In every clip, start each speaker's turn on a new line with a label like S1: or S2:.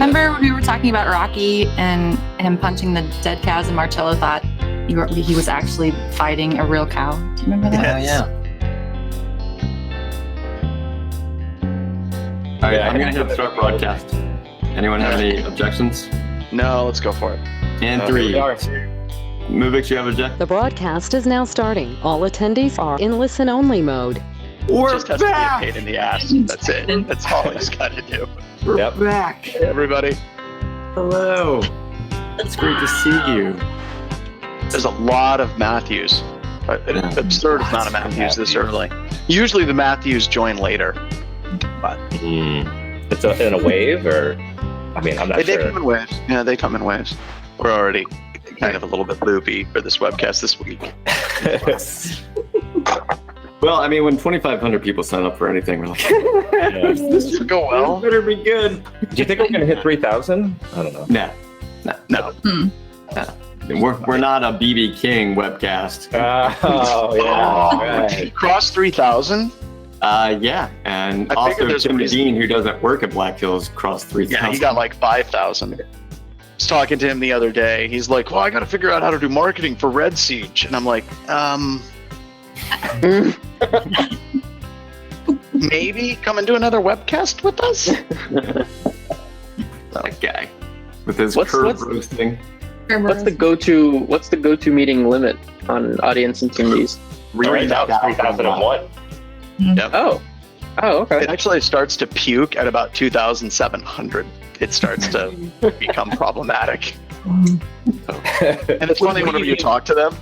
S1: Remember when we were talking about Rocky and him punching the dead cows, and Marcello thought he was actually fighting a real cow? Do you remember that?
S2: Yeah.
S3: All right, I'm going to hit start broadcast. Anyone have any objections?
S4: No, let's go for it.
S3: And three. mubix, you have a object?
S5: The broadcast is now starting. All attendees are in listen-only mode.
S3: We're
S4: just has
S3: back!
S4: to be a pain in the ass. That's it. That's all he's got to do.
S3: We're back!
S4: Hey, everybody.
S3: Hello. It's great to see you.
S4: There's a lot of Matthews. An absurd amount of Matthews this early. Usually the Matthews join later. But
S2: It's in a wave, or I mean, I'm not
S4: they
S2: sure.
S4: come in waves. Yeah, they come in waves. We're already kind of a little bit loopy for this webcast this week.
S3: Well, I mean, when 2,500 people sign up for anything, we're like,
S4: This should go well.
S3: This better be good.
S2: Do you think we're gonna hit 3,000? I don't know.
S4: No.
S3: We're not a BB King webcast.
S2: Oh yeah,
S4: Did he
S2: right.
S4: cross 3,000?
S3: Yeah, and
S4: I
S3: also
S4: figured there's a
S3: Tim
S4: reason.
S3: Dean, who doesn't work at Black Hills, crossed 3,000.
S4: Yeah, he got like 5,000. I was talking to him the other day. He's like, well, I got to figure out how to do marketing for Red Siege. And I'm like, maybe come and do another webcast with us?
S3: That guy with his
S6: What's-
S3: curve
S6: what's-
S3: roasting.
S6: What's the go-to meeting limit on audience attendees?
S2: Right now it's 3,001.
S6: Oh, okay.
S4: It actually starts to puke at about 2,700. It starts to become problematic. And it's funny whenever you talk to them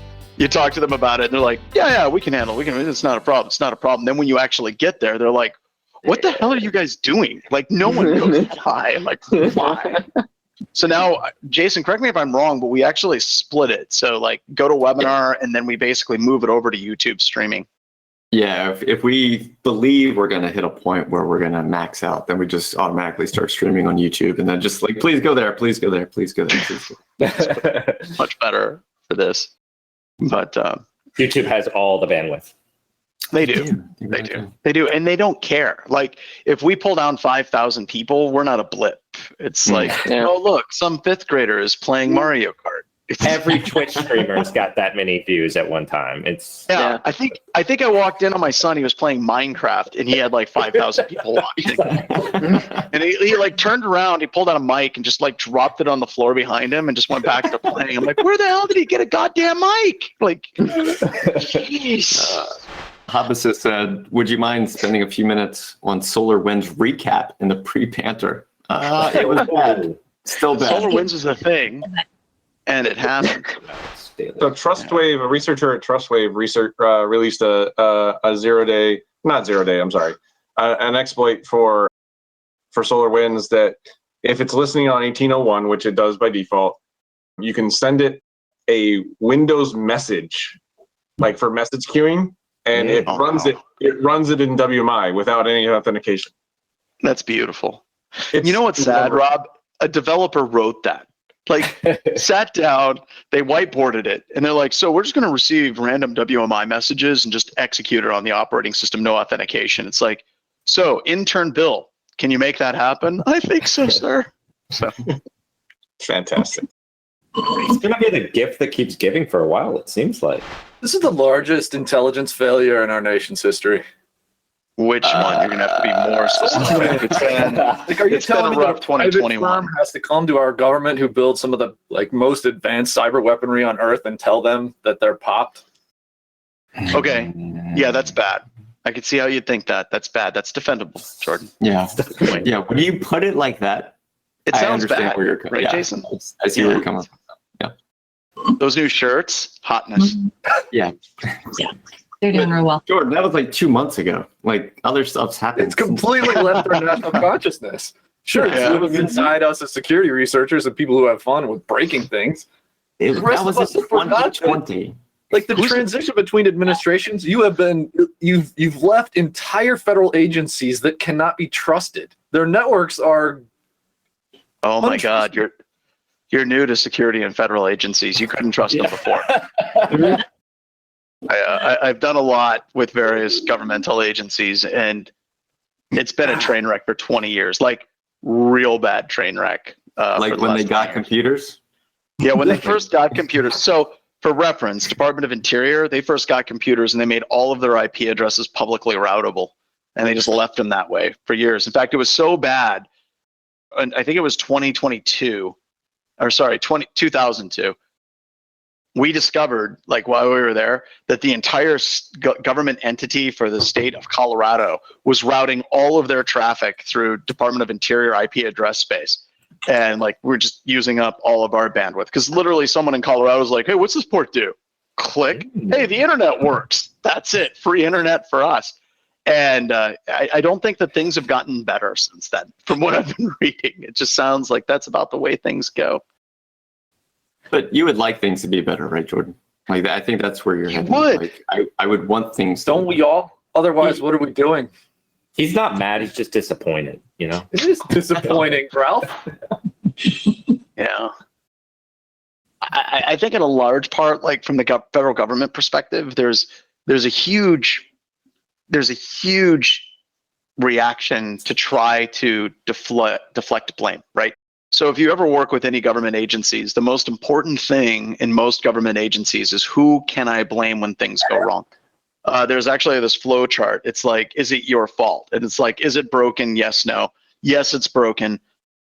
S4: about it, and they're like, yeah, we can handle it. It's not a problem. It's not a problem. Then when you actually get there, they're like, what the hell are you guys doing? Like, no one goes why. I'm like, why? So now, Jason, correct me if I'm wrong, but we actually split it. So like, go to webinar, and then we basically move it over to YouTube streaming.
S3: Yeah, if we believe we're going to hit a point where we're going to max out, then we just automatically start streaming on YouTube, and then just like, please go there, please go there, please go there. Please go there.
S4: Much better for this. But
S2: YouTube has all the bandwidth.
S4: they do. They do. And they don't care. Like, if we pull down 5,000 people, we're not a blip. It's like,
S6: Yeah.
S4: oh, look, some fifth grader is playing Mario Kart.
S2: Every Twitch streamer's got that many views at one time. It's
S4: Yeah, I think I walked in on my son. He was playing Minecraft, and he had like 5,000 people watching. And he like turned around, he pulled out a mic and just like dropped it on the floor behind him and just went back to playing. I'm like, where the hell did he get a goddamn mic? Like, jeez.
S3: Habasa said, would you mind spending a few minutes on SolarWinds recap in the pre-Banter? It was bad. Still bad.
S4: SolarWinds is a thing, and it happened.
S7: So TrustWave, a researcher at TrustWave released an exploit for SolarWinds that if it's listening on 1801, which it does by default, you can send it a Windows message, like for message queuing, and it runs it in WMI without any authentication.
S4: That's beautiful. You know what's sad, Rob? A developer wrote that. Like, sat down, they whiteboarded it, and they're like, so we're just going to receive random WMI messages and just execute it on the operating system, no authentication. It's like, so intern Bill, can you make that happen? I think so, sir. So
S7: Fantastic.
S2: It's going to be the gift that keeps giving for a while, it seems like.
S8: This is the largest intelligence failure in our nation's history.
S4: which one? You're going to have to be more specific. It's been,
S8: Like, are you
S4: it's been
S8: telling
S4: a
S8: me that
S4: rough
S8: a private
S4: 2021.
S8: firm has to come to our government who builds some of the like most advanced cyber weaponry on Earth and tell them that they're popped?
S4: Okay. Yeah, that's bad. I can see how you'd think that. That's bad. That's defendable, Jordan.
S3: Yeah. Yeah. When you put it like that,
S4: It
S3: I
S4: sounds
S3: understand
S4: bad,
S3: where you're coming.
S4: right,
S3: Yeah,
S4: Jason?
S3: I see where you're coming from.
S4: Those new shirts, hotness.
S3: Yeah.
S1: They're doing real well.
S3: Jordan, that was like 2 months ago. Like other stuff's happened.
S8: It's completely left our national consciousness. Sure, it's
S4: Yeah.
S8: living inside us as security researchers and people who have fun with breaking things.
S3: It,
S8: The rest
S3: that was
S8: of us
S3: in
S8: have forgotten.
S3: 2020.
S8: Like the transition between administrations, you've left entire federal agencies that cannot be trusted. Their networks are
S4: Oh my God, you're new to security and federal agencies. You couldn't trust them before. I've done a lot with various governmental agencies, and it's been a train wreck for 20 years. Like real bad train wreck.
S3: Like
S4: for the
S3: when they
S4: last
S3: got
S4: 20 years.
S3: computers.
S4: Yeah, when they first got computers. So for reference, Department of Interior, they first got computers and they made all of their IP addresses publicly routable. And they just left them that way for years. In fact, it was so bad, and I think it was 2002, 2002. We discovered, like while we were there, that the entire government entity for the state of Colorado was routing all of their traffic through Department of Interior IP address space. And like, we're just using up all of our bandwidth because literally someone in Colorado was like, hey, what's this port do? Click. Hey, the internet works. That's it. Free internet for us. And I don't think that things have gotten better since then. From what I've been reading, it just sounds like that's about the way things go.
S3: But you would like things to be better, right, Jordan? Like I think that's where you're heading.
S4: would.
S3: Like, I would want things.
S8: Don't we all? Otherwise, what are we doing?
S2: He's not mad. He's just disappointed. You know.
S8: It is disappointing, Ralph.
S4: Yeah. I think in a large part, like from the federal government perspective, there's a huge reaction to try to deflect blame, right? So if you ever work with any government agencies, the most important thing in most government agencies is who can I blame when things go wrong? There's actually this flow chart. It's like, is it your fault? And it's like, is it broken? Yes, no. Yes, it's broken.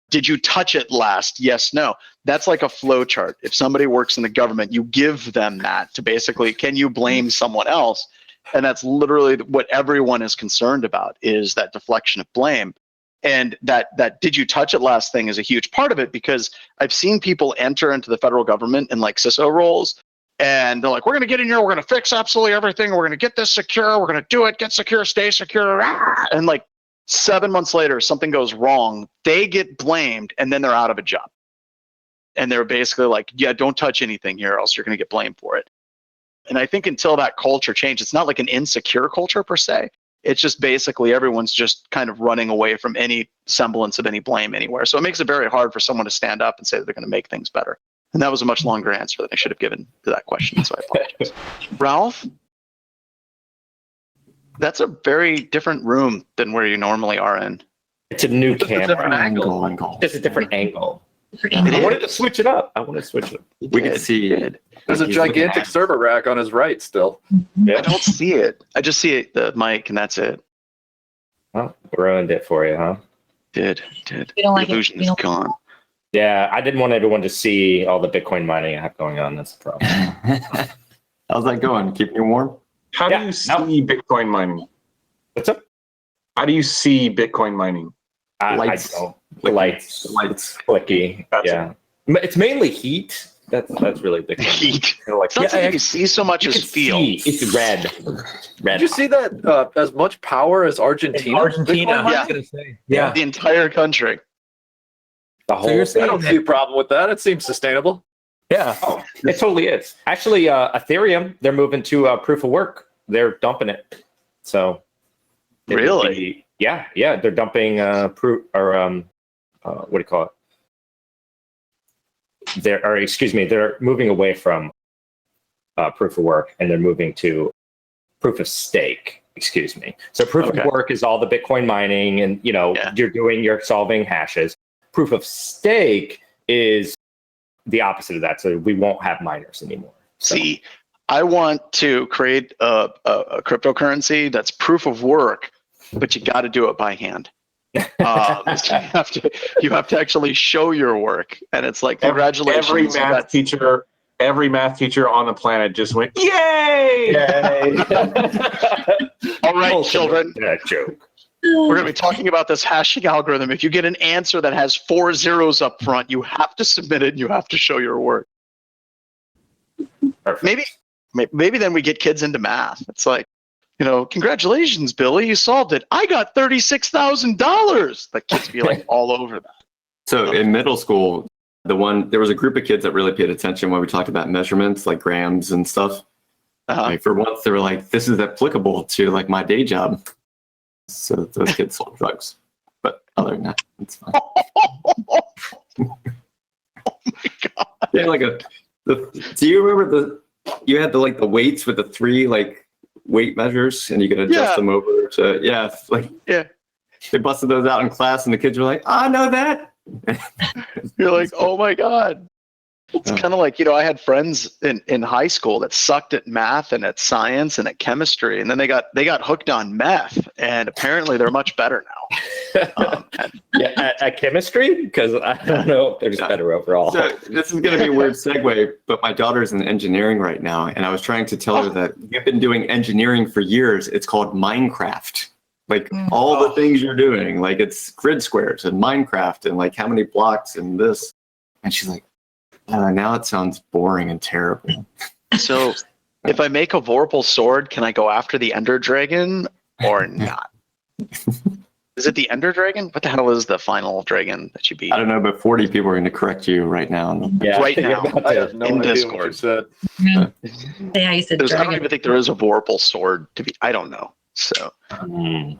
S4: Did you touch it last? Yes, no. That's like a flow chart. If somebody works in the government, you give them that to basically, can you blame someone else? And that's literally what everyone is concerned about, is that deflection of blame. And that did you touch it last thing is a huge part of it, because I've seen people enter into the federal government in like CISO roles, and they're like, we're going to get in here, we're going to fix absolutely everything, we're going to get this secure, we're going to do it, get secure, stay secure. And like 7 months later, something goes wrong, they get blamed, and then they're out of a job. And they're basically like, yeah, don't touch anything here, else you're going to get blamed for it. And I think until that culture changes, it's not like an insecure culture per se. It's just basically everyone's just kind of running away from any semblance of any blame anywhere. So it makes it very hard for someone to stand up and say that they're going to make things better. And that was a much longer answer than I should have given to that question, so I apologize. Ralph, that's a very different room than where you normally are in.
S2: It's a new camera.
S8: different angle.
S2: It's a different angle.
S1: It
S2: I wanted to switch it up.
S3: We can see it.
S8: There's a gigantic server rack on his right still.
S2: Yeah.
S4: I don't see it. I just see the mic, and that's it.
S2: Well, ruined it for you, huh?
S4: Did.
S1: We don't like it.
S4: Illusion
S1: We
S4: is
S1: don't-
S4: gone.
S2: Yeah, I didn't want everyone to see all the Bitcoin mining I have going on. That's the problem.
S3: How's that going? Keeping you warm?
S7: How
S2: Yeah,
S7: do you see Bitcoin mining?
S2: What's up?
S7: How do you see Bitcoin mining?
S3: Lights.
S2: I don't.
S3: Lights.
S2: Lights. Clicky.
S7: Gotcha.
S2: Yeah. It's mainly heat. That's really the
S4: Heat.
S2: Like,
S4: It's not something you can see so much
S2: you
S4: as
S2: can
S4: feel.
S2: see. It's red. Red.
S8: Did you see that as much power as Argentina?
S9: Argentina.
S8: Bitcoin
S9: I was
S4: Yeah.
S9: gonna say. Yeah.
S4: The entire country.
S2: The
S9: So
S2: whole
S9: you're
S8: I
S9: saying
S8: don't see a problem with that. It seems sustainable.
S9: Yeah.
S2: Oh, it totally is. Actually, Ethereum, they're moving to proof of work. They're dumping it. So, it would
S4: Really?
S2: be- yeah. They're dumping proof or what do you call it? They're moving away from proof of work, and they're moving to proof of stake. Excuse me. So proof
S4: Okay.
S2: of work is all the Bitcoin mining, and
S4: Yeah.
S2: you're solving hashes. Proof of stake is the opposite of that. So we won't have miners anymore. So,
S4: See, I want to create a cryptocurrency that's proof of work, but you got to do it by hand. You have to actually show your work, and it's like, congratulations.
S7: Every
S4: you got-
S7: every math teacher on the planet just went, yay!
S4: All right, children.
S2: that joke.
S4: We're going to be talking about this hashing algorithm. If you get an answer that has 4 zeros up front, you have to submit it and you have to show your work.
S2: Perfect.
S4: Maybe then we get kids into math. It's like, congratulations, Billy, you solved it. I got $36,000. The kids be like all over that.
S3: So in middle school, there was a group of kids that really paid attention when we talked about measurements like grams and stuff. Like for once, they were like, "This is applicable to like my day job." So those kids sold drugs, but other than that, it's fine.
S4: Oh my God.
S3: Yeah, do you remember you had the weights with the 3 weight measures, and you could adjust
S4: Yeah.
S3: them over to they busted those out in class, and the kids were like, "I know that."
S4: You're like, oh my God. It's kind of like, I had friends in high school that sucked at math and at science and at chemistry, and then they got hooked on meth, and apparently they're much better now.
S2: At chemistry, because I don't know if they're just better overall.
S3: So this is going to be a weird segue, but my daughter's in engineering right now, and I was trying to tell her that you've been doing engineering for years. It's called Minecraft. Like all the things you're doing, like it's grid squares and Minecraft and like how many blocks and this. And she's like, now it sounds boring and terrible.
S4: So if I make a Vorpal sword, can I go after the Ender Dragon or not? Is it the Ender Dragon? What the hell is the final dragon that you beat?
S3: I don't know, but 40 people are going to correct you right now.
S2: Yeah,
S4: right now.
S8: I have no
S4: In
S8: idea
S4: Discord.
S8: what you said.
S1: Yeah, you said
S4: I don't
S1: dragon.
S4: even think there is a Vorpal sword to be. I don't know. So I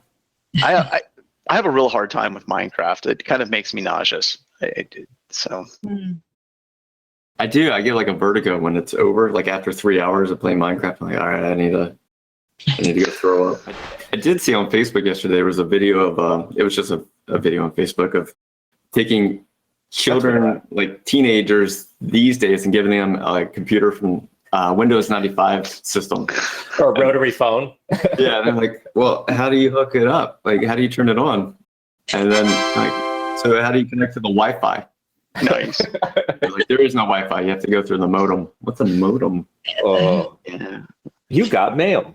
S4: have a real hard time with Minecraft. It kind of makes me nauseous. So
S3: I do. I get like a vertigo when it's over. Like after 3 hours of playing Minecraft, I'm like, all right, I need to go throw up. I did see on Facebook yesterday, there was a video of, it was just a video on Facebook of taking children, like teenagers these days, and giving them a computer from Windows 95 system.
S2: Or a rotary phone.
S3: Yeah, and I'm like, well, how do you hook it up? Like, how do you turn it on? And then, like, so how do you connect to the Wi-Fi?
S4: nice.
S3: Like, there is no Wi-Fi. You have to go through the modem. What's a modem?
S2: Oh,
S4: Yeah.
S2: you got mail.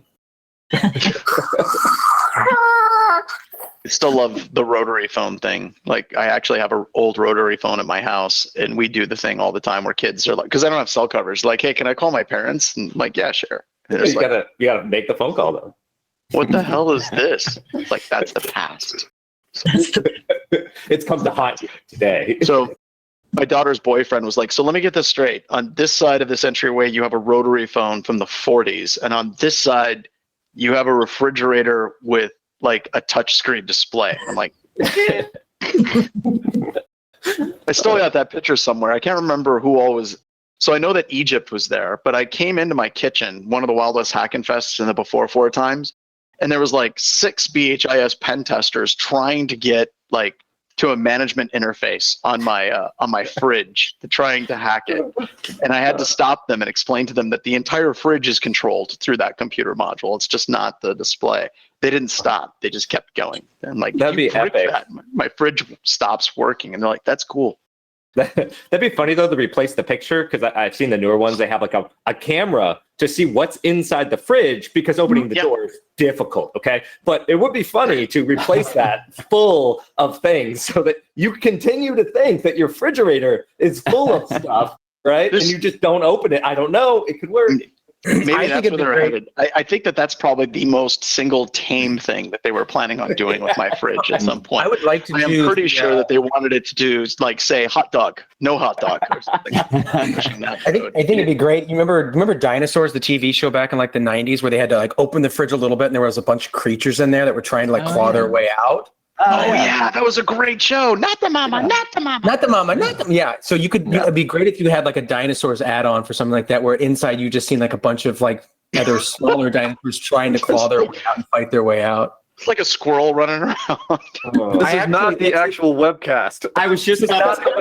S4: I still love the rotary phone thing. Like, I actually have an old rotary phone at my house, and we do the thing all the time where kids are like, because I don't have cell coverage. Like, hey, can I call my parents? And I'm like, yeah, sure. And it's
S2: You
S4: like,
S2: gotta make the phone call though.
S4: what the hell is this? It's like, that's the past.
S2: It's come to haunt you today.
S4: So my daughter's boyfriend was like, so let me get this straight. On this side of this entryway, you have a rotary phone from the 40s. And on this side, you have a refrigerator with like a touchscreen display. I'm like, I still got that picture somewhere. I can't remember who all was. So I know that Egypt was there, but I came into my kitchen, one of the Wild West Hack and Fests in the before 4 times, and there was like 6 BHIS pen testers trying to get like to a management interface on my fridge, trying to hack it. And I had to stop them and explain to them that the entire fridge is controlled through that computer module. It's just not the display. They didn't stop. They just kept going. And I'm like,
S2: That'd be epic.
S4: My fridge stops working. And they're like, that's cool.
S2: That'd be funny though to replace the picture, because I've seen the newer ones. They have like a camera to see what's inside the fridge, because opening the door is difficult. Okay, but it would be funny to replace that full of things so that you continue to think that your refrigerator is full of stuff, right? And you just don't open it. I don't know. It could work.
S4: Maybe
S9: I
S4: that's
S9: think
S4: where they're headed. I think that's probably the most single tame thing that they were planning on doing with my fridge at some point.
S9: I would like to
S4: I am
S9: do
S4: pretty sure that they wanted it to do, like, say, hot dog, no hot dog, or something.
S9: I think it'd be great. You remember Dinosaurs, the TV show back in like the 90s, where they had to like open the fridge a little bit and there was a bunch of creatures in there that were trying to like claw their way out.
S4: Oh yeah, that was a great show. Not the mama, not the mama.
S9: Not the mama, not the yeah. So you could it'd be great if you had like a dinosaurs add-on for something like that, where inside you just seen like a bunch of like other smaller dinosaurs trying to claw their way out and fight their way out.
S4: It's like a squirrel running around.
S8: This is not the actual webcast.
S3: I was just about to say,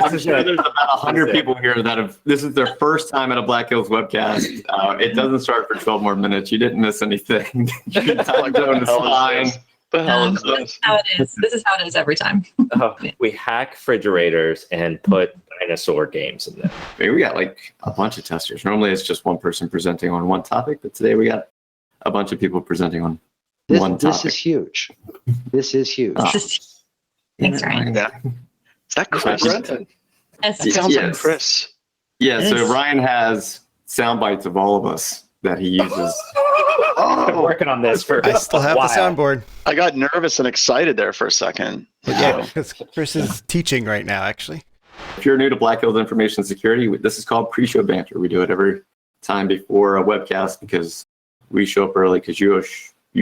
S3: I'm sure there's about 100 people here that have, this is their first time at a Black Hills webcast. It doesn't start for 12 more minutes. You didn't miss anything. You can tell doing the spine.
S4: The hell is
S1: This
S4: this?
S1: is how it is. This is how it is every time.
S2: We hack refrigerators and put dinosaur games in them.
S3: I mean, we got like a bunch of testers. Normally it's just one person presenting on one topic, but today we got a bunch of people presenting on one topic.
S10: This is huge. This is huge.
S1: Thanks, Ryan.
S4: Yeah. Is that Chris?
S1: Yes.
S4: It sounds like
S3: Yes.
S4: Chris.
S3: Yeah,
S1: It
S3: so
S1: is.
S3: Ryan has sound bites of all of us that he uses.
S2: I've been working on this for
S11: I still have
S2: a
S11: the
S2: while.
S11: soundboard.
S4: I got nervous and excited there for a second.
S11: But yeah, because Chris is teaching right now, actually.
S3: If you're new to Black Hills Information Security, this is called PreShow Banter. We do it every time before a webcast because we show up early because you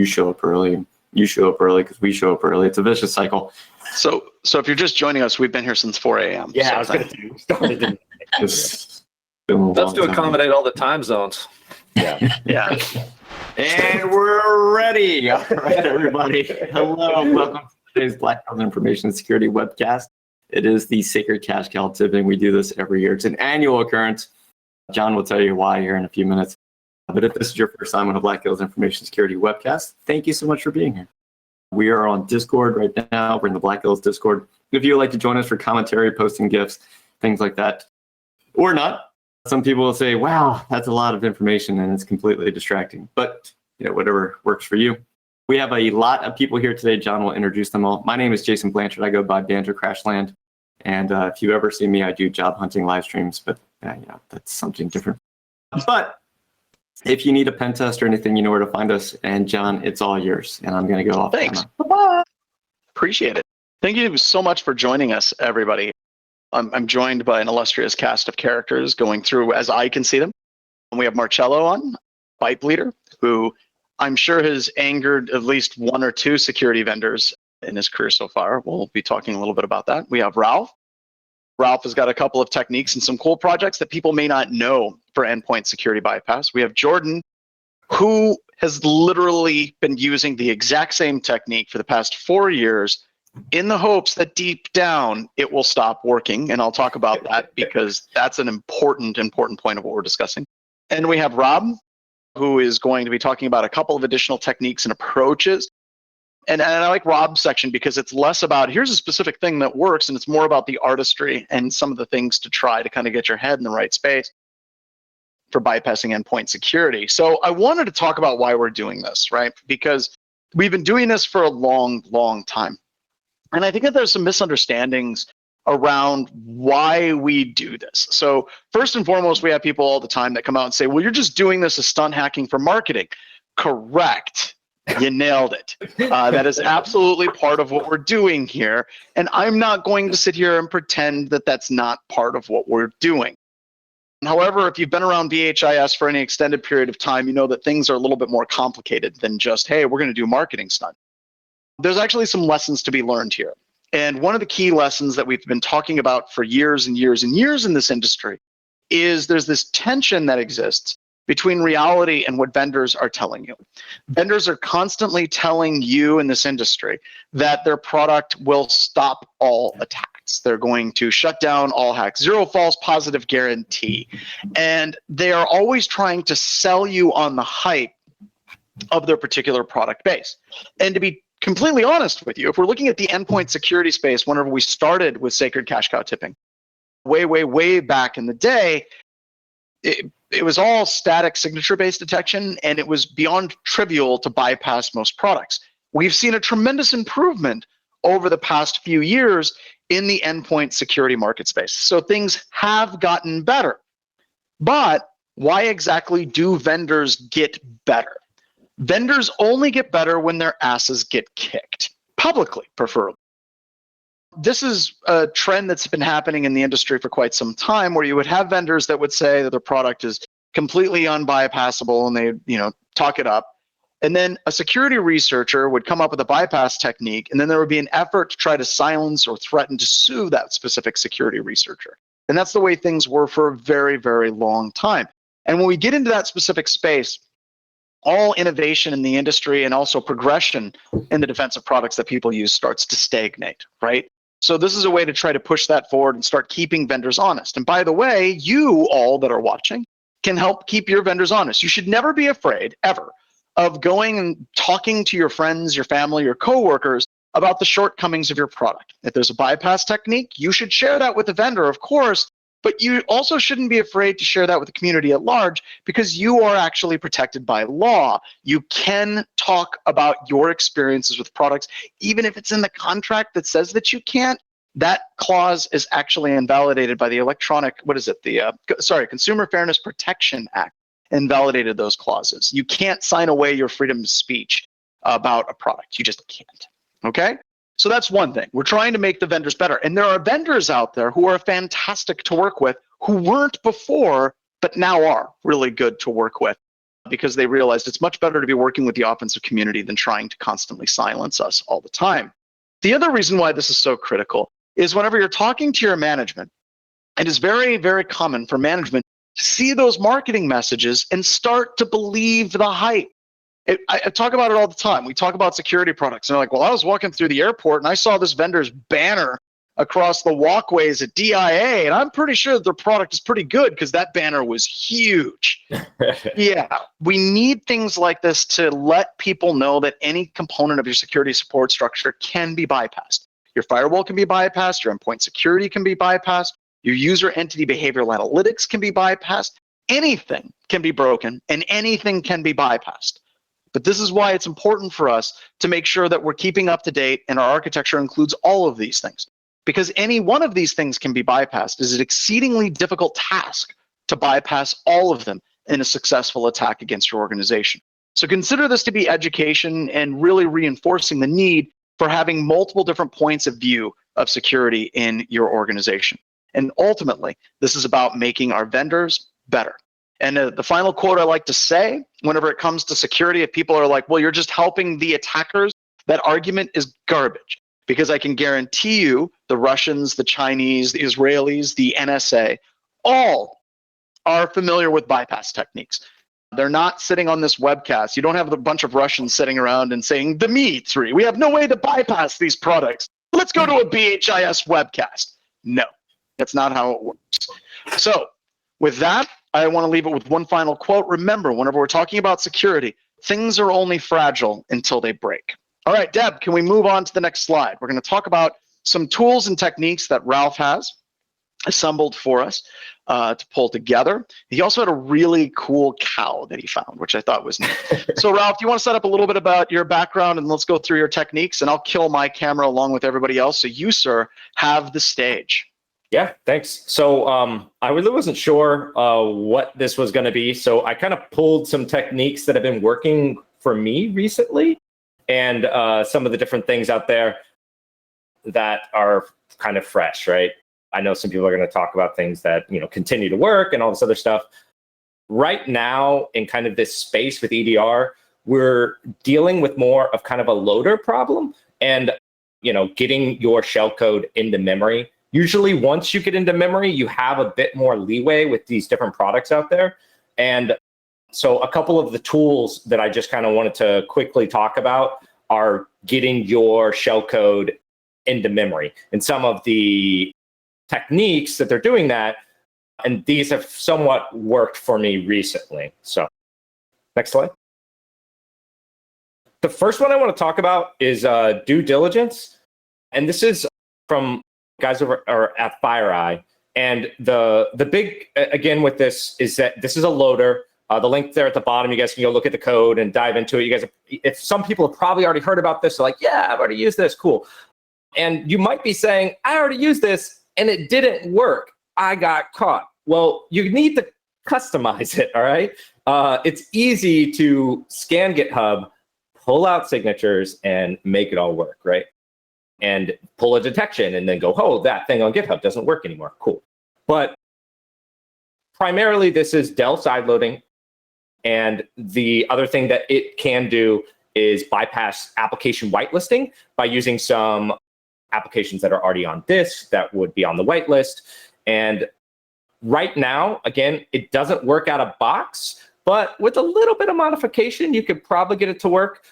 S3: show up early. You show up early because we show up early. It's a vicious cycle.
S4: So if you're just joining us, we've been here since 4 a.m.
S2: Yeah,
S4: So
S2: I was going to started in
S3: It's been a
S8: That's
S3: long
S8: to
S3: time.
S8: accommodate all the time zones.
S2: yeah.
S4: Yeah.
S3: And we're ready. All right, everybody. Hello, welcome to today's Black Belt Information Security webcast. It is the Sacred Cash Cow tipping. We do this every year. It's an annual occurrence. John will tell you why here in a few minutes. But if this is your first time on a Black Hills Information Security webcast, thank you so much for being here. We are on Discord right now. We're in the Black Hills Discord. If you would like to join us for commentary, posting GIFs, things like that, or not, some people will say, wow, that's a lot of information and it's completely distracting. But whatever works for you. We have a lot of people here today. John will introduce them all. My name is Jason Blanchard. I go by Banter Crashland. And if you ever see me, I do job hunting live streams, but that's something different. But if you need a pen test or anything, you know where to find us. And John, it's all yours. And I'm going to go off.
S4: Thanks. Bye-bye. Appreciate it. Thank you so much for joining us, everybody. I'm joined by an illustrious cast of characters going through as I can see them. And we have Marcello on, Byte Bleeder, who I'm sure has angered at least one or two security vendors in his career so far. We'll be talking a little bit about that. We have Ralph. Ralph has got a couple of techniques and some cool projects that people may not know for endpoint security bypass. We have Jordan, who has literally been using the exact same technique for the past 4 years in the hopes that deep down it will stop working. And I'll talk about that because that's an important point of what we're discussing. And we have Rob, who is going to be talking about a couple of additional techniques and approaches. And I like Rob's section because it's less about here's a specific thing that works, and it's more about the artistry and some of the things to try to kind of get your head in the right space for bypassing endpoint security. So I wanted to talk about why we're doing this, right? Because we've been doing this for a long, long time. And I think that there's some misunderstandings around why we do this. So first and foremost, we have people all the time that come out and say, well, you're just doing this as stunt hacking for marketing. Correct. You nailed it. That is absolutely part of what we're doing here. And I'm not going to sit here and pretend that that's not part of what we're doing. However, if you've been around BHIS for any extended period of time, you know that things are a little bit more complicated than just, hey, we're going to do marketing stunt. There's actually some lessons to be learned here. And one of the key lessons that we've been talking about for years and years and years in this industry is there's this tension that exists between reality and what vendors are telling you. Vendors are constantly telling you in this industry that their product will stop all attacks. They're going to shut down all hacks, zero false positive guarantee. And they are always trying to sell you on the hype of their particular product base. And to be completely honest with you, if we're looking at the endpoint security space, whenever we started with Sacred Cash Cow tipping, way back in the day, it was all static signature-based detection, and it was beyond trivial to bypass most products. We've seen a tremendous improvement over the past few years in the endpoint security market space. So things have gotten better. But why exactly do vendors get better? Vendors only get better when their asses get kicked, publicly, preferably. This is a trend that's been happening in the industry for quite some time, where you would have vendors that would say that their product is completely unbypassable, and they, talk it up. And then a security researcher would come up with a bypass technique, and then there would be an effort to try to silence or threaten to sue that specific security researcher. And that's the way things were for a very, very long time. And when we get into that specific space, all innovation in the industry and also progression in the defensive products that people use starts to stagnate, right? So this is a way to try to push that forward and start keeping vendors honest. And by the way, you all that are watching can help keep your vendors honest. You should never be afraid, ever, of going and talking to your friends, your family, your coworkers about the shortcomings of your product. If there's a bypass technique, you should share that with the vendor, of course, but you also shouldn't be afraid to share that with the community at large, because you are actually protected by law. You can talk about your experiences with products, even if it's in the contract that says that you can't. That clause is actually invalidated by the Consumer Fairness Protection Act invalidated those clauses. You can't sign away your freedom of speech about a product. You just can't, okay? So that's one thing. We're trying to make the vendors better. And there are vendors out there who are fantastic to work with who weren't before, but now are really good to work with, because they realized it's much better to be working with the offensive community than trying to constantly silence us all the time. The other reason why this is so critical is whenever you're talking to your management, it is very, very common for management to see those marketing messages and start to believe the hype. I talk about it all the time. We talk about security products, and they're like, well, I was walking through the airport and I saw this vendor's banner across the walkways at DIA, and I'm pretty sure their product is pretty good because that banner was huge. Yeah, we need things like this to let people know that any component of your security support structure can be bypassed. Your firewall can be bypassed, your endpoint security can be bypassed, your user entity behavioral analytics can be bypassed, anything can be broken, and anything can be bypassed. But this is why it's important for us to make sure that we're keeping up to date and our architecture includes all of these things. Because any one of these things can be bypassed. It's an exceedingly difficult task to bypass all of them in a successful attack against your organization. So consider this to be education and really reinforcing the need for having multiple different points of view of security in your organization. And ultimately, this is about making our vendors better. And the final quote I like to say whenever it comes to security, if people are like, well, you're just helping the attackers, that argument is garbage. Because I can guarantee you the Russians, the Chinese, the Israelis, the NSA, all are familiar with bypass techniques. They're not sitting on this webcast. You don't have a bunch of Russians sitting around and saying, the Me3, we have no way to bypass these products. Let's go to a BHIS webcast. No, that's not how it works. So with that, I want to leave it with one final quote. Remember, whenever we're talking about security, things are only fragile until they break. All right, Deb, can we move on to the next slide? We're going to talk about some tools and techniques that Ralph has assembled for us to pull together. He also had a really cool cow that he found, which I thought was neat. So Ralph, do you want to set up a little bit about your background and let's go through your techniques, and I'll kill my camera along with everybody else. So you, sir, have the stage.
S2: Yeah, thanks. So I really wasn't sure what this was going to be. So I kind of pulled some techniques that have been working for me recently, and some of the different things out there that are kind of fresh, right? I know some people are going to talk about things that, continue to work and all this other stuff. Right now, in kind of this space with EDR, we're dealing with more of kind of a loader problem and, getting your shellcode into memory. Usually once you get into memory, you have a bit more leeway with these different products out there. And so a couple of the tools that I just kind of wanted to quickly talk about are getting your shellcode into memory. And some of the techniques that they're doing that, and these have somewhat worked for me recently. So next slide. The first one I want to talk about is due diligence. And this is from guys over at FireEye. And the big, again, with this is that this is a loader. The link there at the bottom, you guys can go look at the code and dive into it. You guys, if some people have probably already heard about this, they're like, yeah, I've already used this, cool. And you might be saying, I already used this and it didn't work. I got caught. Well, you need to customize it, all right? It's easy to scan GitHub, pull out signatures and make it all work, right? And pull a detection and then go, oh, that thing on GitHub doesn't work anymore, cool. But primarily this is Dell sideloading. And the other thing that it can do is bypass application whitelisting by using some applications that are already on disk that would be on the whitelist. And right now, again, it doesn't work out of box, but with a little bit of modification, you could probably get it to work.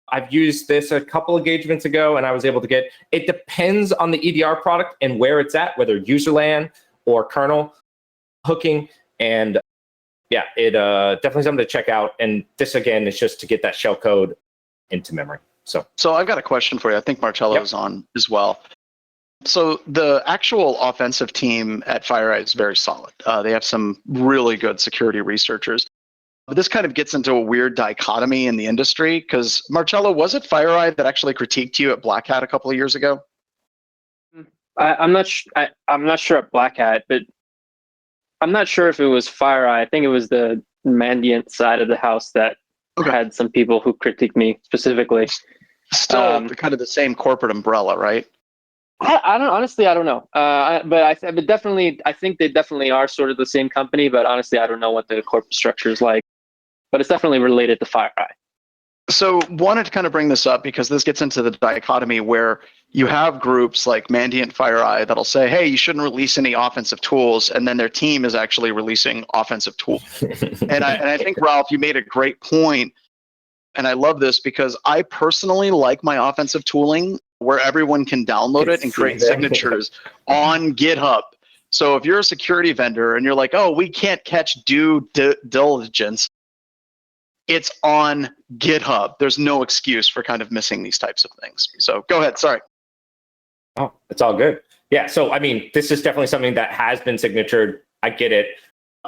S2: I've used this a couple engagements ago and I was able to get, it depends on the EDR product and where it's at, whether userland or kernel hooking. And yeah, it definitely something to check out. And this, again, is just to get that shellcode into memory. So
S4: I've got a question for you. I think Marcello is on as well. So the actual offensive team at FireEye is very solid. They have some really good security researchers. But this kind of gets into a weird dichotomy in the industry because, Marcello, was it FireEye that actually critiqued you at Black Hat a couple of years ago?
S6: I'm not sure at Black Hat, but I'm not sure if it was FireEye. I think it was the Mandiant side of the house that had some people who critiqued me specifically.
S4: Still kind of the same corporate umbrella, right?
S6: I don't know. But I think they definitely are sort of the same company. But honestly, I don't know what the corporate structure is like. But it's definitely related to FireEye.
S4: So wanted to kind of bring this up because this gets into the dichotomy where you have groups like Mandiant FireEye that'll say, hey, you shouldn't release any offensive tools. And then their team is actually releasing offensive tools. and I think, Ralph, you made a great point And I love this because I personally like my offensive tooling where everyone can download it and create signatures on GitHub. So if you're a security vendor and you're like, oh, we can't catch due diligence, it's on GitHub. There's no excuse for kind of missing these types of things. So go ahead. Sorry.
S2: Oh, it's all good. Yeah. So, I mean, this is definitely something that has been signatured. I get it.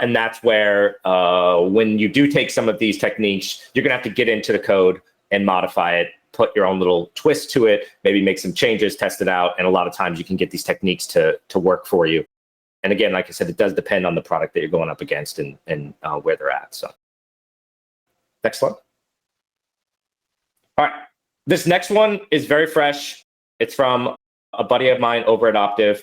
S2: And that's where when you do take some of these techniques, you're going to have to get into the code and modify it, put your own little twist to it, maybe make some changes, test it out. And a lot of times you can get these techniques to work for you. And again, like I said, it does depend on the product that you're going up against and where they're at. So next slide. All right. This next one is very fresh. It's from a buddy of mine over at Optiv.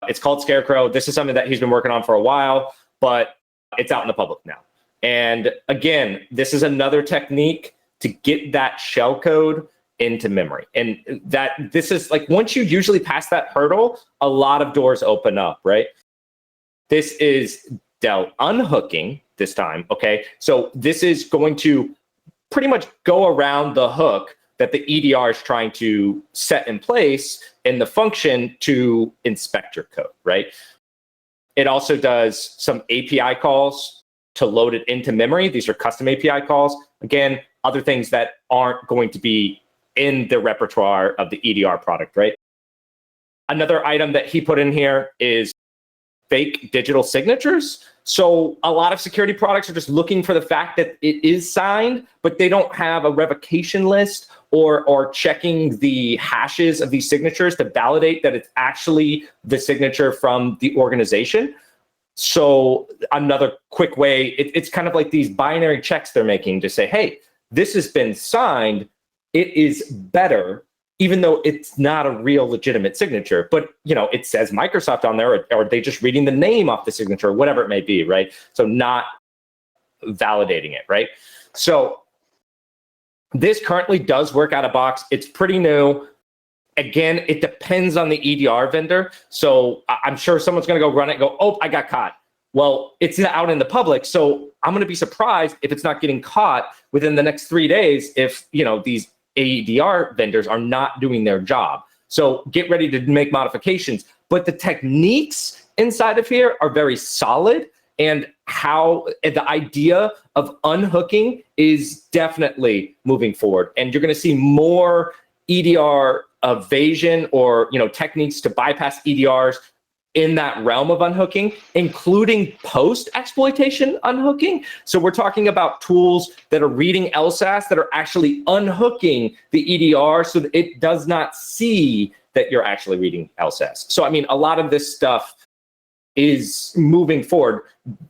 S2: It's called ScareCrow. This is something that he's been working on for a while, but it's out in the public now. And again, this is another technique to get that shellcode into memory. And that this is like, once you usually pass that hurdle, a lot of doors open up, right? This is Dell unhooking this time, okay? So this is going to pretty much go around the hook that the EDR is trying to set in place in the function to inspect your code, right? It also does some API calls to load it into memory. These are custom API calls. Again, other things that aren't going to be in the repertoire of the EDR product, right? Another item that he put in here is fake digital signatures. So a lot of security products are just looking for the fact that it is signed, but they don't have a revocation list or checking the hashes of these signatures to validate that it's actually the signature from the organization. So another quick way, it's kind of like these binary checks they're making to say, hey, this has been signed. It is better, even though it's not a real legitimate signature, but it says Microsoft on there, or are they just reading the name off the signature, or whatever it may be, right? So not validating it, right? So this currently does work out of box. It's pretty new. Again, it depends on the EDR vendor. So I'm sure someone's going to go run it and go, oh, I got caught. Well, it's out in the public. So I'm going to be surprised if it's not getting caught within the next 3 days if, these EDR vendors are not doing their job. So get ready to make modifications. But the techniques inside of here are very solid. And how the idea of unhooking is definitely moving forward. And you're going to see more EDR evasion or techniques to bypass EDRs in that realm of unhooking, including post-exploitation unhooking. So we're talking about tools that are reading LSAS that are actually unhooking the EDR so that it does not see that you're actually reading LSAS. So, I mean, a lot of this stuff is moving forward.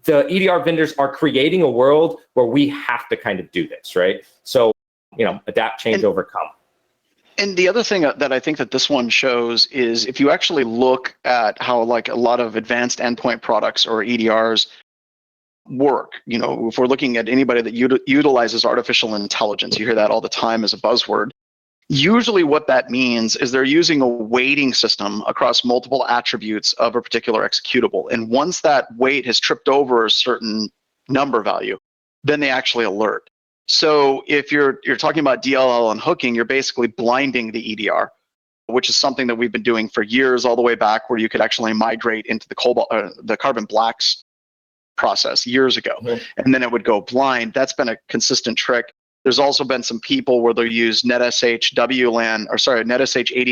S2: The EDR vendors are creating a world where we have to kind of do this, right? So, adapt, change, overcome.
S4: And the other thing that I think that this one shows is if you actually look at how like a lot of advanced endpoint products or EDRs work, if we're looking at anybody that utilizes artificial intelligence, you hear that all the time as a buzzword. Usually what that means is they're using a weighting system across multiple attributes of a particular executable. And once that weight has tripped over a certain number value, then they actually alert. So if you're talking about DLL unhooking, you're basically blinding the EDR, which is something that we've been doing for years, all the way back where you could actually migrate into the carbon blacks process years ago, and then it would go blind. That's been a consistent trick. There's also been some people where they'll use NetSH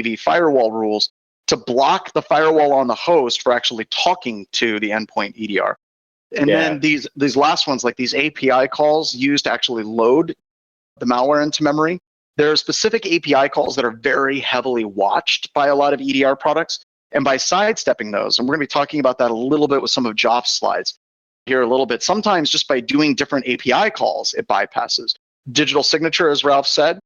S4: ADV firewall rules to block the firewall on the host for actually talking to the endpoint EDR. And then these last ones, like these API calls used to actually load the malware into memory, there are specific API calls that are very heavily watched by a lot of EDR products. And by sidestepping those, and we're going to be talking about that a little bit with some of Joff's slides here a little bit, sometimes just by doing different API calls, it bypasses. Digital signature, as Ralph said,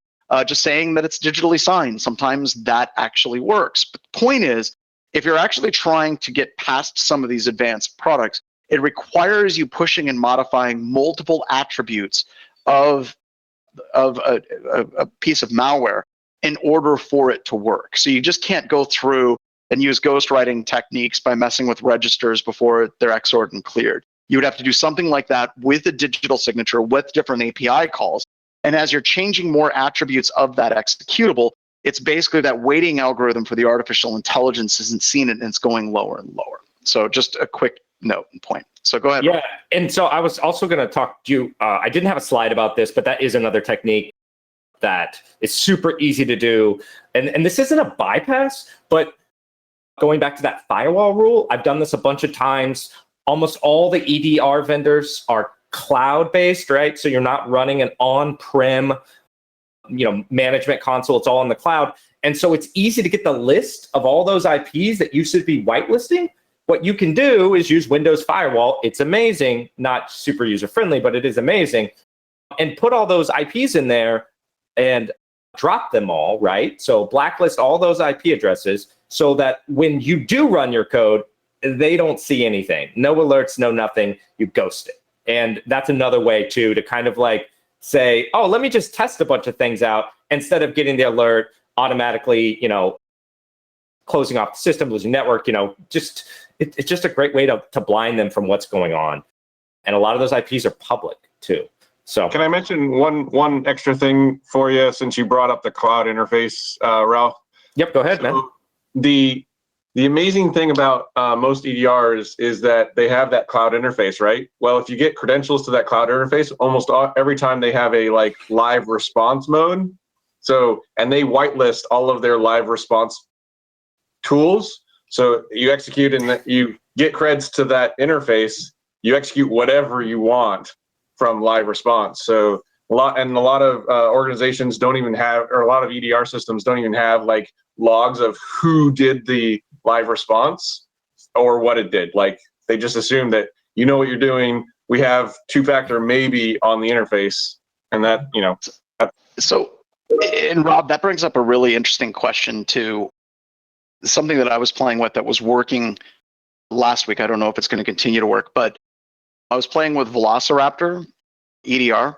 S4: just saying that it's digitally signed, sometimes that actually works. But the point is, if you're actually trying to get past some of these advanced products, it requires you pushing and modifying multiple attributes of a piece of malware in order for it to work. So you just can't go through and use ghostwriting techniques by messing with registers before they're XORed and cleared. You would have to do something like that with a digital signature with different API calls. And as you're changing more attributes of that executable, it's basically that weighting algorithm for the artificial intelligence isn't seen and it's going lower and lower. So just a quick note and point. So go ahead.
S2: Yeah, and so I was also going to talk to you. I didn't have a slide about this, but that is another technique that is super easy to do. And this isn't a bypass, but going back to that firewall rule, I've done this a bunch of times. Almost all the EDR vendors are cloud-based, right? So you're not running an on-prem, management console. It's all in the cloud. And so it's easy to get the list of all those IPs that used to be whitelisting. What you can do is use Windows Firewall. It's amazing, not super user-friendly, but it is amazing. And put all those IPs in there and drop them all, right? So blacklist all those IP addresses so that when you do run your code, they don't see anything. No alerts, no nothing. You ghost it. And that's another way too to kind of like say, oh, let me just test a bunch of things out instead of getting the alert automatically, closing off the system, losing network, it's just a great way to blind them from what's going on. And a lot of those IPs are public too. So
S7: can I mention one extra thing for you since you brought up the cloud interface, Ralph?
S2: Yep, go ahead, man.
S7: The amazing thing about most EDRs is that they have that cloud interface, right? Well, if you get credentials to that cloud interface, almost every time they have a live response mode. So, and they whitelist all of their live response tools. So you execute and you get creds to that interface. You execute whatever you want from live response. So a lot of organizations don't even have, or a lot of EDR systems don't even have logs of who did the live response or what it did. They just assume that you know what you're doing. We have two-factor maybe on the interface, and that
S4: So, and Rob, that brings up a really interesting question too. Something that I was playing with that was working last week. I don't know if it's going to continue to work, but I was playing with Velociraptor EDR.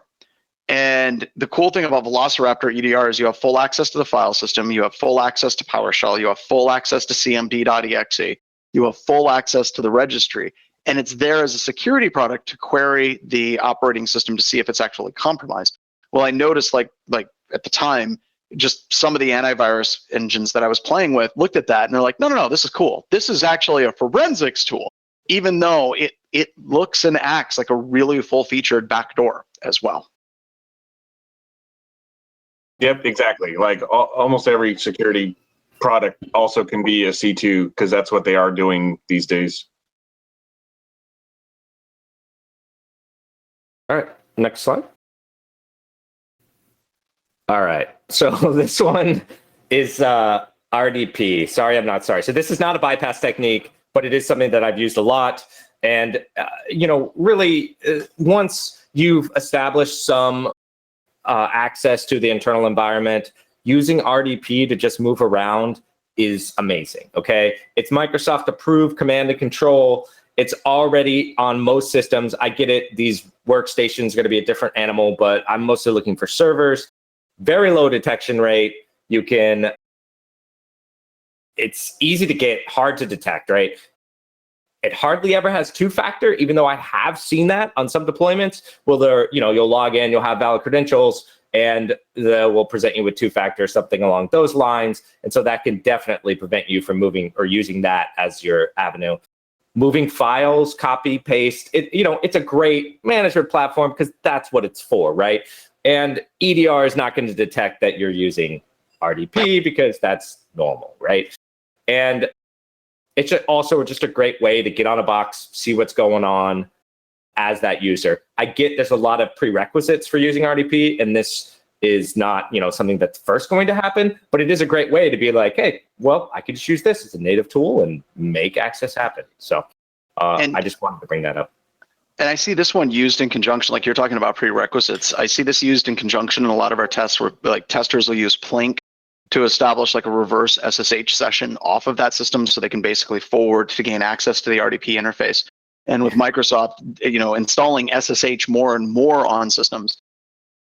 S4: And the cool thing about Velociraptor EDR is you have full access to the file system, you have full access to PowerShell, you have full access to cmd.exe, you have full access to the registry, and it's there as a security product to query the operating system to see if it's actually compromised. Well, I noticed like at the time, just some of the antivirus engines that I was playing with looked at that and they're like, no, this is cool. This is actually a forensics tool, even though it looks and acts like a really full-featured backdoor as well.
S7: Yep, exactly. Almost every security product also can be a C2 because that's what they are doing these days.
S2: All right, next slide. All right, so this one is RDP. Sorry, I'm not sorry. So this is not a bypass technique, but it is something that I've used a lot. And, really, once you've established some access to the internal environment, using RDP to just move around is amazing, okay? It's Microsoft approved command and control. It's already on most systems. I get it. These workstations are going to be a different animal, but I'm mostly looking for servers. Very low detection rate. It's easy to get, hard to detect, right? It hardly ever has two-factor, even though I have seen that on some deployments. Well, you'll log in, you'll have valid credentials, and they will present you with two-factor, something along those lines. And so that can definitely prevent you from moving or using that as your avenue. Moving files, copy, paste, it's a great management platform because that's what it's for, right? And EDR is not going to detect that you're using RDP because that's normal, right? And it's also just a great way to get on a box, see what's going on as that user. I get there's a lot of prerequisites for using RDP, and this is not, something that's first going to happen, but it is a great way to be like, hey, well, I could just use this as a native tool and make access happen. So I just wanted to bring that up.
S4: And I see this one used in conjunction, like you're talking about prerequisites. I see this used in conjunction in a lot of our tests where testers will use Plink to establish a reverse SSH session off of that system so they can basically forward to gain access to the RDP interface. And with Microsoft, installing SSH more and more on systems,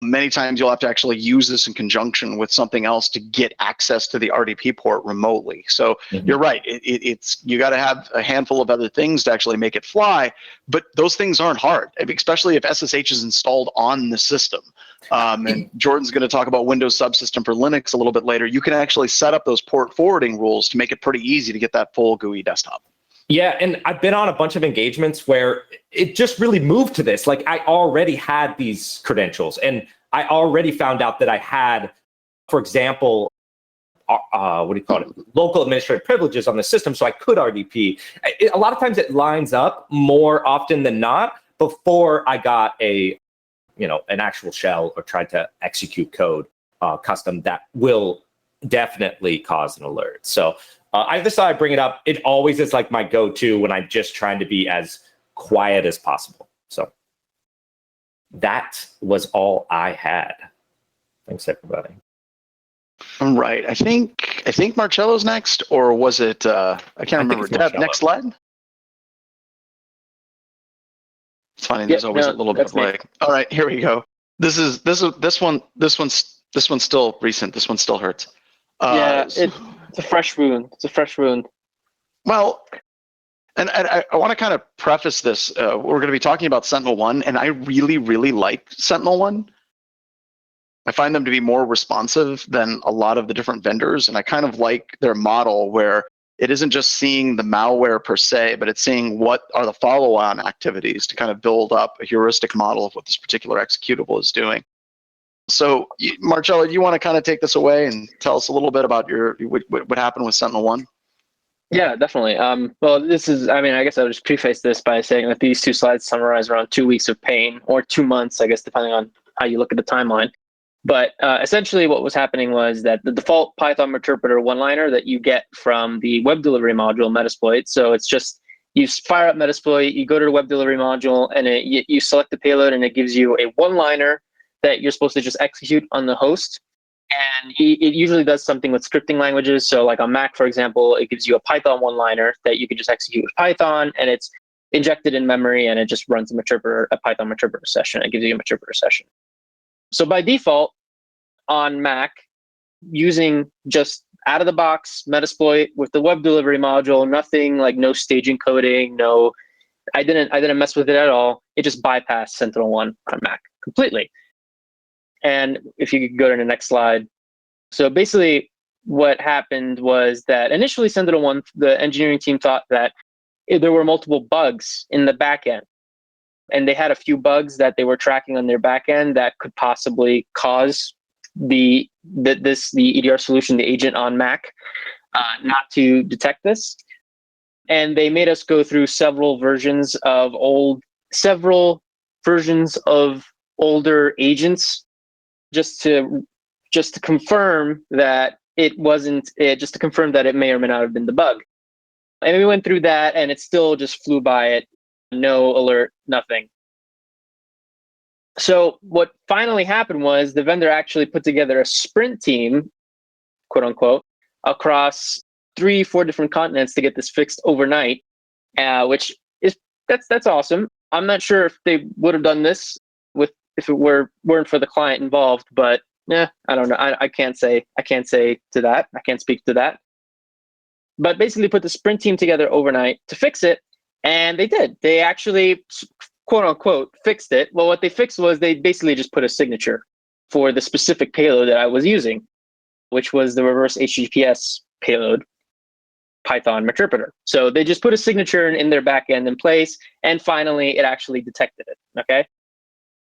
S4: Many times you'll have to actually use this in conjunction with something else to get access to the RDP port remotely. So you're right. It's you got to have a handful of other things to actually make it fly, but those things aren't hard, especially if SSH is installed on the system. And Jordan's going to talk about Windows Subsystem for Linux a little bit later. You can actually set up those port forwarding rules to make it pretty easy to get that full GUI desktop.
S2: Yeah, and I've been on a bunch of engagements where it just really moved to this. Like I already had these credentials and I already found out that I had, for example, what do you call it? Local administrative privileges on the system, so I could RDP. A lot of times it lines up more often than not before I got an actual shell or tried to execute code custom that will definitely cause an alert. So I just thought I'd bring it up. It always is like my go-to when I'm just trying to be as quiet as possible. So that was all I had. Thanks, everybody.
S4: All right. I think Marcello's next, or was it? I can't remember. Deb, next slide. It's funny. There's always a little bit of lag. All right, here we go. This one's still recent. This one still hurts.
S6: It's a fresh wound. It's a fresh wound.
S4: Well, and I want to kind of preface this. We're going to be talking about Sentinel One, and I really, really like Sentinel One. I find them to be more responsive than a lot of the different vendors, and I kind of like their model where it isn't just seeing the malware per se, but it's seeing what are the follow-on activities to kind of build up a heuristic model of what this particular executable is doing. So, Marcello, do you want to kind of take this away and tell us a little bit about what happened with Sentinel One?
S6: Yeah, definitely. Well, I guess I would just preface this by saying that these two slides summarize around 2 weeks of pain, or 2 months, I guess, depending on how you look at the timeline. But essentially what was happening was that the default Python interpreter one-liner that you get from the web delivery module Metasploit, so it's just you fire up Metasploit, you go to the web delivery module, and you select the payload, and it gives you a one-liner that you're supposed to just execute on the host. And it usually does something with scripting languages. So like on Mac, for example, it gives you a Python one-liner that you can just execute with Python, and it's injected in memory, and it just runs a Python interpreter session. It gives you a interpreter session. So by default, on Mac, using just out of the box Metasploit with the web delivery module, nothing like no staging coding, I didn't mess with it at all. It just bypassed Sentinel One on Mac completely. And if you could go to the next slide. So basically what happened was that initially Sentinel One, the engineering team thought that there were multiple bugs in the backend. And they had a few bugs that they were tracking on their backend that could possibly cause the EDR solution, the agent on Mac, not to detect this. And they made us go through several versions of older agents just to confirm that it wasn't it, just to confirm that it may or may not have been the bug. And we went through that, and it still just flew by it. No alert, nothing. So what finally happened was the vendor actually put together a sprint team, quote unquote, across 3-4 different continents to get this fixed overnight, which is that's awesome. I'm not sure if they would have done this if it weren't for the client involved, but I don't know. I can't say to that. I can't speak to that. But basically put the sprint team together overnight to fix it, and they did. They actually, quote unquote, fixed it. Well, what they fixed was they basically just put a signature for the specific payload that I was using, which was the reverse HTTPS payload Python interpreter. So they just put a signature in their backend in place, and finally it actually detected it. Okay.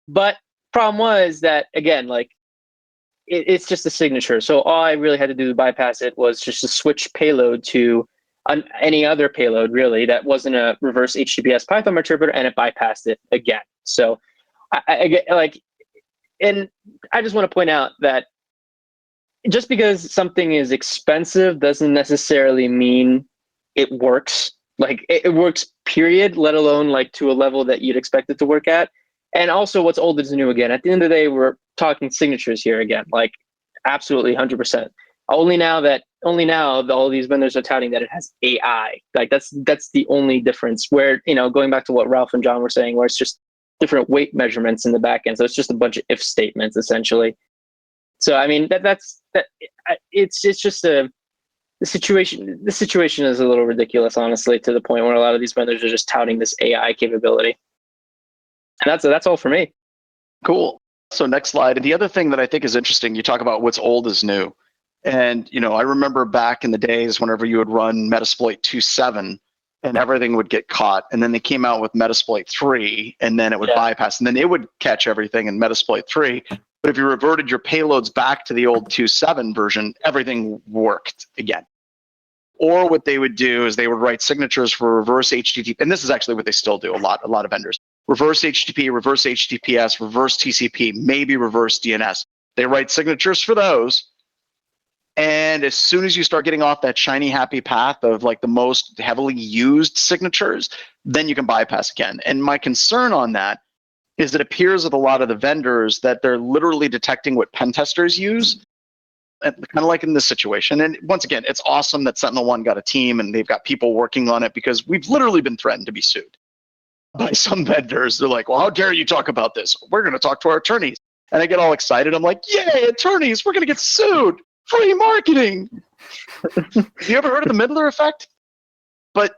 S6: But problem was that, again, like it's just a signature. So all I really had to do to bypass it was just to switch payload to any other payload, really, that wasn't a reverse HTTPS Python interpreter, and it bypassed it again. So and I just want to point out that just because something is expensive doesn't necessarily mean it works. Like it works, period, let alone like to a level that you'd expect it to work at. And also what's old is new again. At the end of the day, we're talking signatures here again, like absolutely 100%. Only now all these vendors are touting that it has AI. Like that's the only difference, where, going back to what Ralph and John were saying, where it's just different weight measurements in the back end. So it's just a bunch of if statements essentially. So I mean it's just the situation. The situation is a little ridiculous, honestly, to the point where a lot of these vendors are just touting this AI capability. And that's all for me.
S4: Cool. So next slide. And the other thing that I think is interesting, you talk about what's old is new. And, I remember back in the days whenever you would run Metasploit 2.7 and everything would get caught. And then they came out with Metasploit 3 and then it would bypass and then it would catch everything in Metasploit 3. But if you reverted your payloads back to the old 2.7 version, everything worked again. Or what they would do is they would write signatures for reverse HTTP. And this is actually what they still do, a lot of vendors. Reverse HTTP, reverse HTTPS, reverse TCP, maybe reverse DNS. They write signatures for those. And as soon as you start getting off that shiny happy path of like the most heavily used signatures, then you can bypass again. And my concern on that is it appears with a lot of the vendors that they're literally detecting what pen testers use, and kind of like in this situation. And once again, it's awesome that Sentinel One got a team and they've got people working on it, because we've literally been threatened to be sued by some vendors. They're like, well, how dare you talk about this? We're going to talk to our attorneys. And I get all excited. I'm like, yay, attorneys, we're going to get sued. Free marketing. Have you ever heard of the Midler effect? But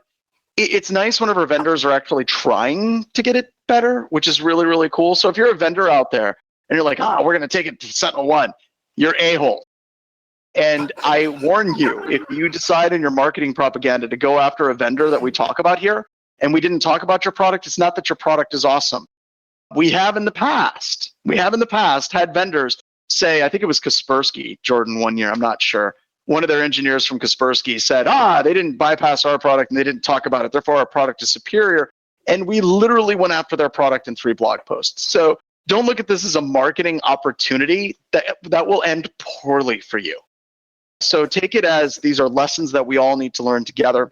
S4: it's nice whenever vendors are actually trying to get it better, which is really, really cool. So if you're a vendor out there and you're like, we're going to take it to Sentinel One, you're a-hole. And I warn you, if you decide in your marketing propaganda to go after a vendor that we talk about here, and we didn't talk about your product, it's not that your product is awesome. We have in the past had vendors say, I think it was Kaspersky, Jordan, one year, I'm not sure. One of their engineers from Kaspersky said, they didn't bypass our product and they didn't talk about it, therefore our product is superior. And we literally went after their product in 3 blog posts. So don't look at this as a marketing opportunity that will end poorly for you. So take it as these are lessons that we all need to learn together.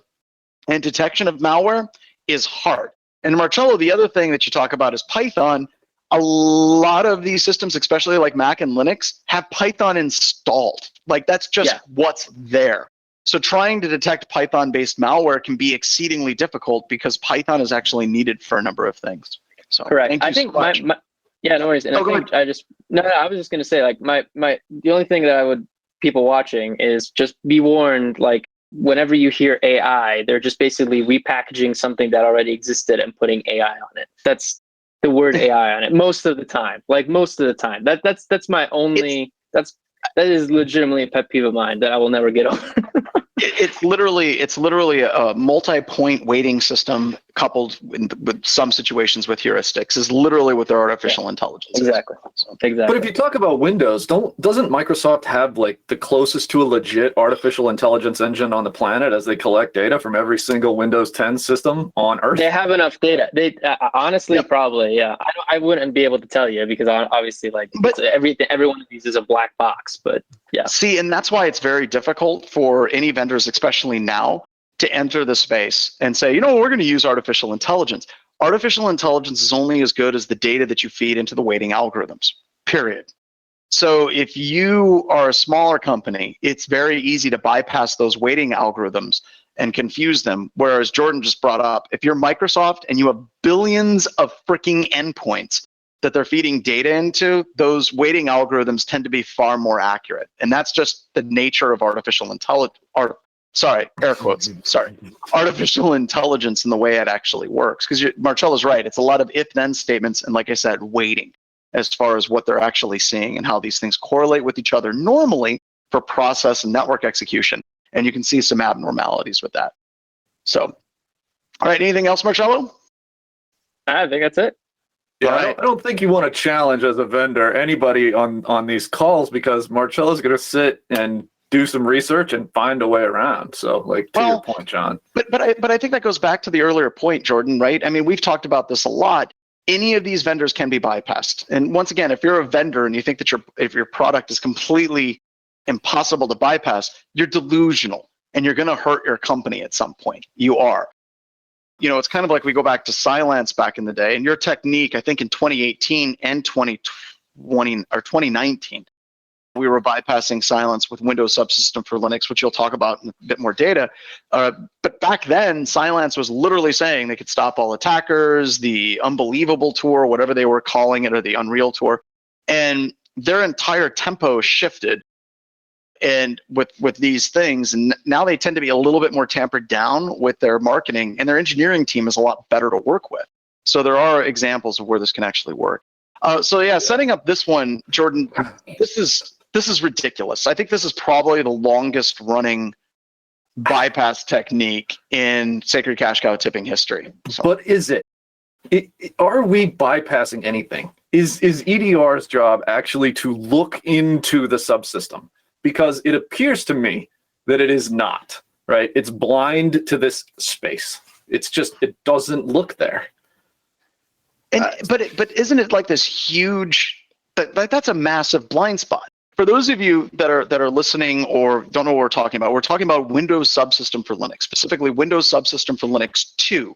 S4: And detection of malware is hard. And Marcello, the other thing that you talk about is Python. A lot of these systems, especially like Mac and Linux, have Python installed. Like that's just what's there. So trying to detect Python-based malware can be exceedingly difficult because Python is actually needed for a number of things. So
S6: correct.
S4: I think no
S6: worries. And I was just going to say, like the only thing that I would people watching is just be warned, like whenever you hear AI, they're just basically repackaging something that already existed and putting AI on it. That's the word AI on it most of the time. That's my only. That is legitimately a pet peeve of mine that I will never get over.
S4: It's literally a multi-point weighting system coupled with some situations with heuristics is literally what their artificial intelligence is.
S6: Exactly.
S8: But if you talk about Windows, doesn't Microsoft have like the closest to a legit artificial intelligence engine on the planet as they collect data from every single Windows 10 system on Earth?
S6: They have enough data. They honestly probably I wouldn't be able to tell you because obviously every one of these is a black box. But yeah.
S4: See, and that's why it's very difficult for any vendors, especially now, to enter the space and say, we're going to use artificial intelligence. Artificial intelligence is only as good as the data that you feed into the weighting algorithms, period. So if you are a smaller company, it's very easy to bypass those weighting algorithms and confuse them. Whereas Jordan just brought up, if you're Microsoft and you have billions of freaking endpoints that they're feeding data into, those weighting algorithms tend to be far more accurate. And that's just the nature of artificial intelligence. Air quotes. Artificial intelligence and the way it actually works. Because Marcello's right. It's a lot of if-then statements and, like I said, weighting as far as what they're actually seeing and how these things correlate with each other normally for process and network execution. And you can see some abnormalities with that. So, all right. Anything else, Marcello?
S6: I think that's it.
S8: Yeah, I don't think you want to challenge as a vendor anybody on these calls because Marcello's going to sit and do some research and find a way around. So, your point, John.
S4: But I think that goes back to the earlier point, Jordan. Right? I mean, we've talked about this a lot. Any of these vendors can be bypassed. And once again, if you're a vendor and you think that if your product is completely impossible to bypass, you're delusional and you're going to hurt your company at some point. You are. It's kind of like we go back to Cylance back in the day, and your technique, I think in 2018 and 2020 or 2019, we were bypassing silence with Windows Subsystem for Linux, which you'll talk about in a bit more data. But back then, silence was literally saying they could stop all attackers, the unbelievable tour, whatever they were calling it, or the Unreal tour. And their entire tempo shifted. And with these things, and now they tend to be a little bit more tampered down with their marketing, and their engineering team is a lot better to work with. So there are examples of where this can actually work. So yeah, setting up this one, Jordan, this is ridiculous. I think this is probably the longest running bypass technique in sacred cash cow tipping history. So.
S8: But is it? Are we bypassing anything? Is EDR's job actually to look into the subsystem? Because it appears to me that it is not, right? It's blind to this space. It's just, it doesn't look there.
S4: And but isn't it like this huge? That's a massive blind spot. For those of you that are listening or don't know what we're talking about Windows Subsystem for Linux, specifically Windows Subsystem for Linux 2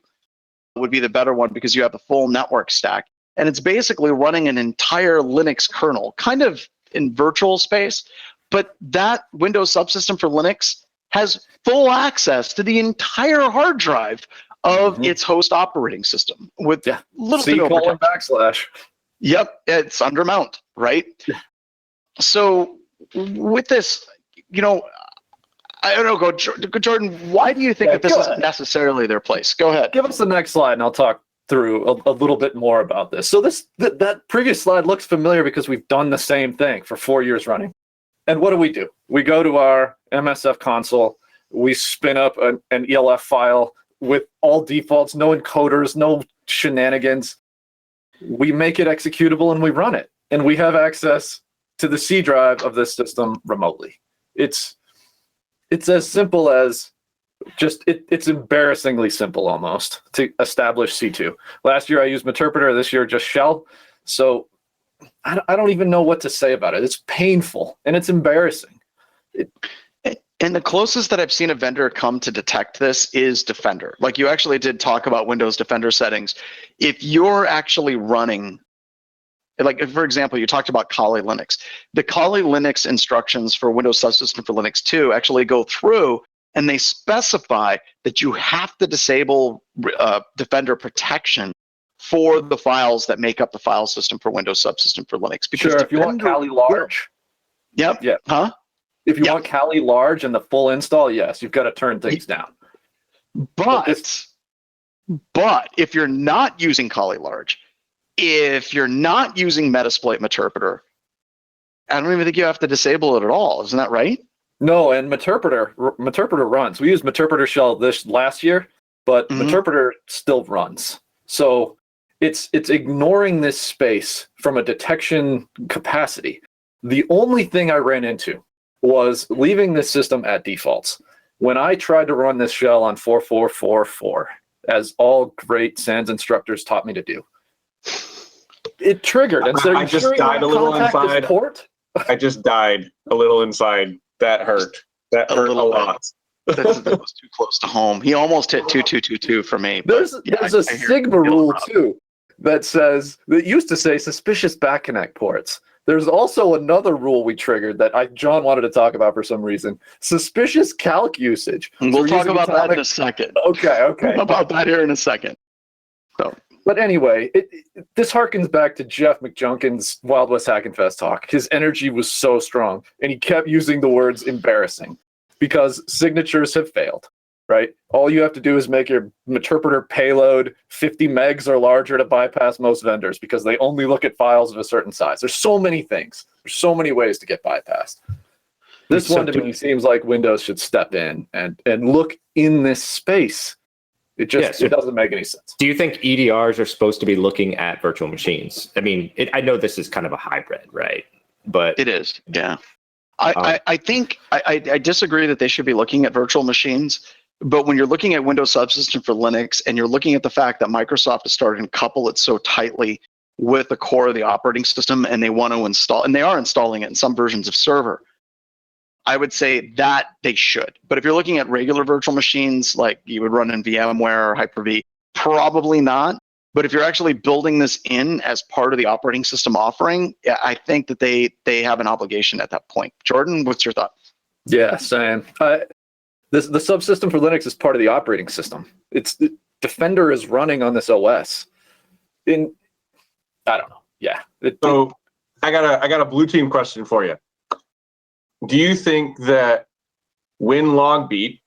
S4: would be the better one because you have the full network stack, and it's basically running an entire Linux kernel, kind of in virtual space. But that Windows Subsystem for Linux has full access to the entire hard drive of its host operating system with little to no
S8: //
S4: Yep, it's under mount, right? So with this, I don't know, Jordan, why do you think that this isn't necessarily their place? Go ahead.
S8: Give us the next slide and I'll talk through a little bit more about this. So that previous slide looks familiar because we've done the same thing for 4 years running. And what do? We go to our MSF console, we spin up an ELF file with all defaults, no encoders, no shenanigans. We make it executable and we run it. And we have access to the C drive of this system remotely. It's as simple as it's embarrassingly simple almost to establish C2. Last year I used Meterpreter, this year just Shell. So I don't even know what to say about it. It's painful and it's embarrassing.
S4: And the closest that I've seen a vendor come to detect this is Defender. Like you actually did talk about Windows Defender settings. If you're actually running, like for example, you talked about Kali Linux. The Kali Linux instructions for Windows Subsystem for Linux 2 actually go through and they specify that you have to disable Defender protection for the files that make up the file system for Windows Subsystem for Linux.
S8: Because if you want Kali large.
S4: Yep.
S8: Yeah.
S4: Huh?
S8: If you want Kali large and the full install, yes, you've got to turn things down.
S4: But if you're not using Kali large, if you're not using Metasploit Meterpreter, I don't even think you have to disable it at all. Isn't that right?
S8: No, and Meterpreter runs. We used Meterpreter shell this last year, but Meterpreter still runs. So it's ignoring this space from a detection capacity. The only thing I ran into was leaving this system at defaults. When I tried to run this shell on 4444, as all great SANS instructors taught me to do, it triggered. And so
S7: I just died a little inside.
S8: Port?
S7: I just died a little inside. That hurt. That hurt a lot.
S4: That was too close to home. He almost hit 2222 for me.
S8: There's a Sigma rule too that used to say suspicious back connect ports. There's also another rule we triggered that John wanted to talk about for some reason. Suspicious calc usage.
S4: We'll talk about that in a second.
S8: Okay.
S4: We'll about that here in a second.
S8: But anyway, this harkens back to Jeff McJunkin's Wild West Hack and Fest talk. His energy was so strong, and he kept using the words embarrassing because signatures have failed, right? All you have to do is make your Meterpreter payload 50 megs or larger to bypass most vendors because they only look at files of a certain size. There's so many things. There's so many ways to get bypassed. This one to me seems like Windows should step in and look in this space. It doesn't make any sense.
S2: Do you think EDRs are supposed to be looking at virtual machines? I mean, I know this is kind of a hybrid, right? But
S4: it is, yeah. I think I disagree that they should be looking at virtual machines. But when you're looking at Windows Subsystem for Linux and you're looking at the fact that Microsoft is starting to couple it so tightly with the core of the operating system and they want to install, and they are installing it in some versions of server, I would say that they should. But if you're looking at regular virtual machines like you would run in VMware or Hyper-V, probably not. But if you're actually building this in as part of the operating system offering, I think that they have an obligation at that point. Jordan, what's your thought?
S8: Yeah, same. The subsystem for Linux is part of the operating system. Defender is running on this OS. I don't know. Yeah.
S7: So I got a blue team question for you. Do you think that WinLogBeat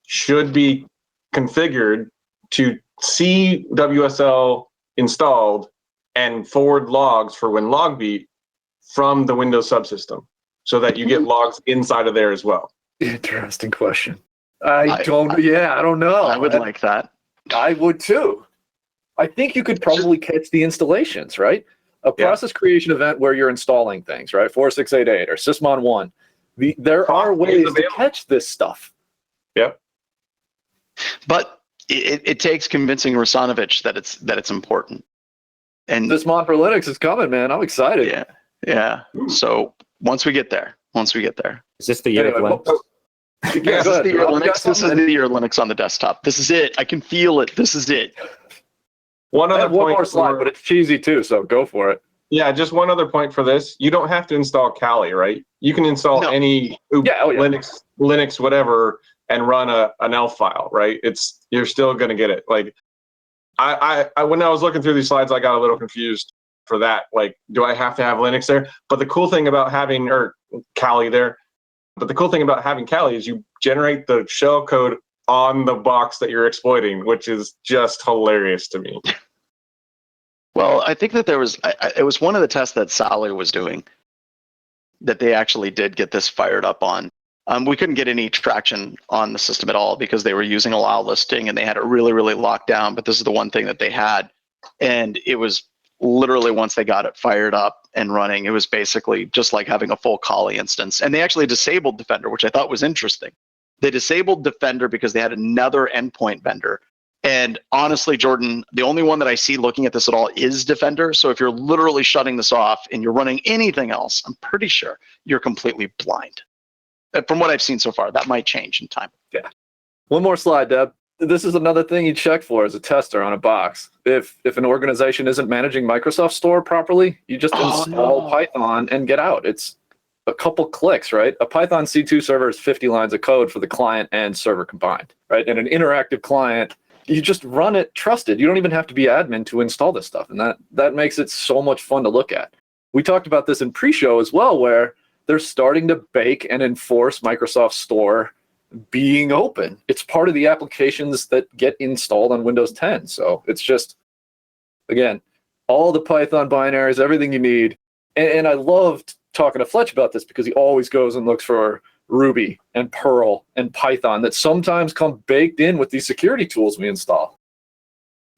S7: should be configured to see WSL installed and forward logs for WinLogBeat from the Windows subsystem so that you get logs inside of there as well?
S8: Interesting question. I don't know.
S4: I would like that.
S8: I would too. I think you could probably catch the installations, right? A process creation event where you're installing things, right? 4688 or Sysmon 1. There are ways to catch this stuff.
S7: Yep.
S4: But it takes convincing Rusanovich that it's important. And
S8: Sysmon for Linux is coming, man. I'm excited.
S4: Yeah. So once we get there.
S2: Is this the year of Linux?
S4: This is the year of Linux. This is the year of Linux on the desktop. This is it. I can feel it. This is it.
S7: One
S8: more slide, but it's cheesy too, so go for it.
S7: Yeah, just one other point for this. You don't have to install Kali, right? You can install any Linux, whatever, and run an ELF file, right? You're still going to get it. Like, I when I was looking through these slides, I got a little confused for that. Like, do I have to have Linux there? But the cool thing about having Kali there, is you generate the shellcode on the box that you're exploiting, which is just hilarious to me.
S4: Well, I think that it was one of the tests that Sally was doing that they actually did get this fired up on. We couldn't get any traction on the system at all because they were using a allow listing and they had it really, really locked down. But this is the one thing that they had. And it was literally once they got it fired up and running, it was basically just like having a full Kali instance. And they actually disabled Defender, which I thought was interesting. They disabled Defender because they had another endpoint vendor. And honestly, Jordan, the only one that I see looking at this at all is Defender. So if you're literally shutting this off and you're running anything else, I'm pretty sure you're completely blind. From what I've seen so far, that might change in time.
S8: Yeah. One more slide, Deb. This is another thing you check for as a tester on a box. If an organization isn't managing Microsoft Store properly, you just install Python and get out. It's a couple clicks, right? A Python C2 server is 50 lines of code for the client and server combined, right? And an interactive client, you just run it trusted. You don't even have to be admin to install this stuff. And that makes it so much fun to look at. We talked about this in pre-show as well, where they're starting to bake and enforce Microsoft Store being open. It's part of the applications that get installed on Windows 10. So it's just, again, all the Python binaries, everything you need. And I loved talking to Fletch about this because he always goes and looks for Ruby and Perl and Python that sometimes come baked in with these security tools we install.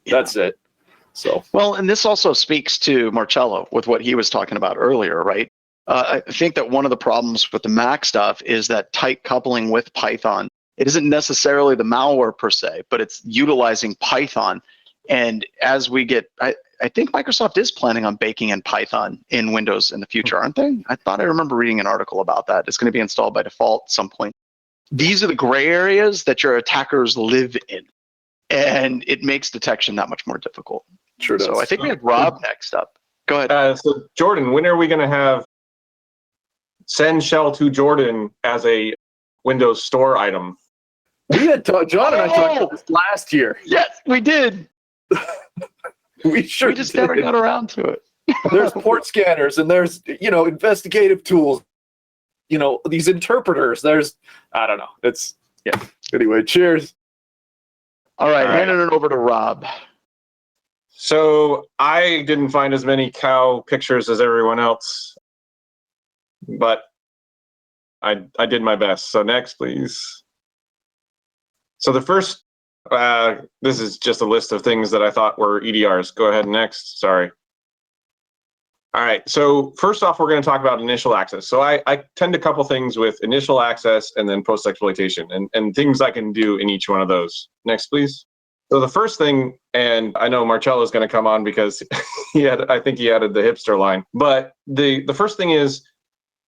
S8: Yeah. That's it. So
S4: well, and this also speaks to Marcello with what he was talking about earlier, right? I think that one of the problems with the Mac stuff is that tight coupling with Python. It isn't necessarily the malware per se, but it's utilizing Python. And as we get, I think Microsoft is planning on baking in Python in Windows in the future, aren't they? I thought I remember reading an article about that. It's going to be installed by default at some point. These are the gray areas that your attackers live in, and it makes detection that much more difficult.
S8: Sure does.
S4: So I think we have Rob next up. Go ahead.
S7: So Jordan, when are we going to have send shell to Jordan as a Windows Store item?
S8: We had John and I talked about this last year.
S4: Yes, we did. We just never got around to it.
S8: There's port scanners and there's, investigative tools, these interpreters. I don't know. Anyway, cheers.
S4: All right, handing it over to Rob.
S7: So I didn't find as many cow pictures as everyone else, but I did my best. So next, please. So the first, this is just a list of things that I thought were EDRs. Go ahead, next. Sorry. All right. So first off, we're going to talk about initial access. So I tend to couple things with initial access and then post-exploitation and things I can do in each one of those. Next, please. So the first thing, and I know Marcello is going to come on because I think he added the hipster line. But the first thing is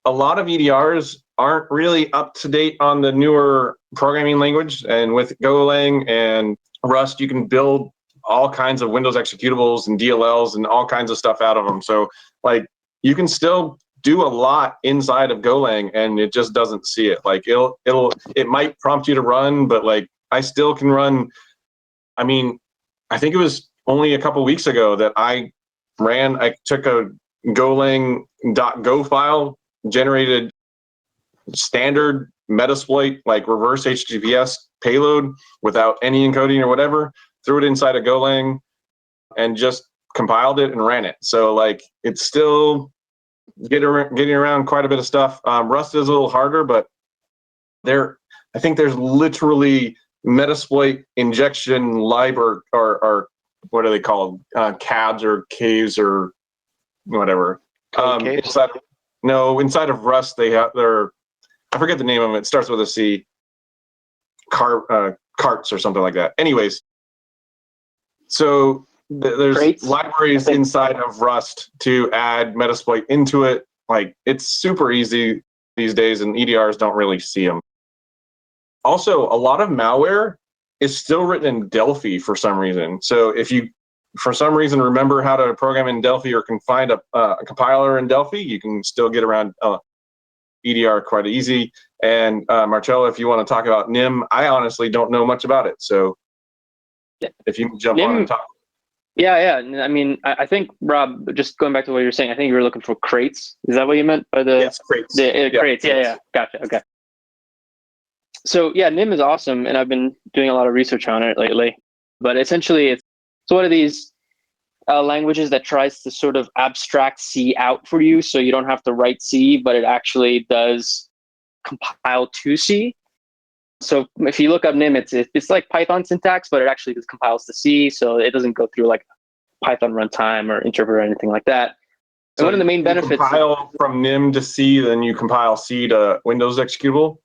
S7: a lot of EDRs aren't really up to date on the newer programming language. And with Golang and Rust, you can build all kinds of Windows executables and DLLs and all kinds of stuff out of them. So like you can still do a lot inside of Golang and it just doesn't see it. Like it might prompt you to run, but like I still can run. I mean, I think it was only a couple weeks ago that I took a Golang.go file, generated standard Metasploit, like reverse HTTPS payload without any encoding or whatever, threw it inside of Golang and just compiled it and ran it. So like it's still getting around quite a bit of stuff. Rust is a little harder, but I think there's literally Metasploit injection library or what are they called? CABs or caves or whatever. Inside of Rust they have I forget the name of it. It starts with a C. Carts or something like that. Anyways, so there's
S6: Crates?
S7: libraries inside of Rust to add Metasploit into it. Like it's super easy these days, and EDRs don't really see them. Also, a lot of malware is still written in Delphi for some reason. So if you, for some reason, remember how to program in Delphi or can find a compiler in Delphi, you can still get around EDR quite easy. And Marcello, if you want to talk about NIM, I honestly don't know much about it. So if you can jump on and talk.
S6: Yeah. I mean, I think, Rob, just going back to what you were saying, I think you were looking for crates. Is that what you meant by the?
S7: Yes, crates.
S6: Crates. Yeah. Gotcha. Okay. So yeah, NIM is awesome, and I've been doing a lot of research on it lately. But essentially, it's one of these languages that tries to sort of abstract C out for you, so you don't have to write C, but it actually does compile to C. So if you look up NIM, it's like Python syntax, but it actually just compiles to C, so it doesn't go through like Python runtime or interpreter or anything like that. So one of the main benefits.
S7: You compile from NIM to C, then you compile C to Windows executable.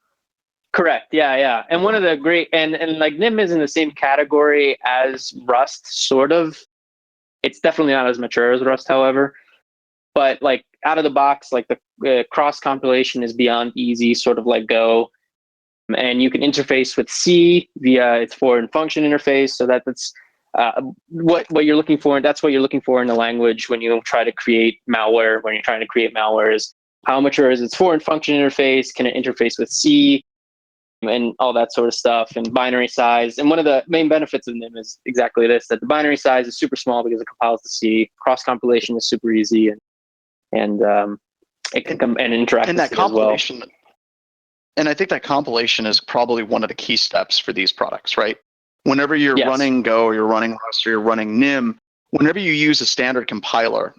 S6: Correct. Yeah. And one of the great and like NIM is in the same category as Rust, sort of. It's definitely not as mature as Rust, however. But like out of the box, like the cross compilation is beyond easy, sort of like Go. And you can interface with C via its foreign function interface. So that's what you're looking for. And that's what you're looking for in the language when you try to create malware. When you're trying to create malware, is how mature is its foreign function interface? Can it interface with C? And all that sort of stuff, and binary size. And one of the main benefits of NIM is exactly this, that the binary size is super small because it compiles to C. Cross compilation is super easy, and it can come and interact
S4: and
S6: with
S4: that
S6: C as well.
S4: compilation. And I think that compilation is probably one of the key steps for these products, right? Whenever you're running Go, or you're running Rust, or you're running NIM, whenever you use a standard compiler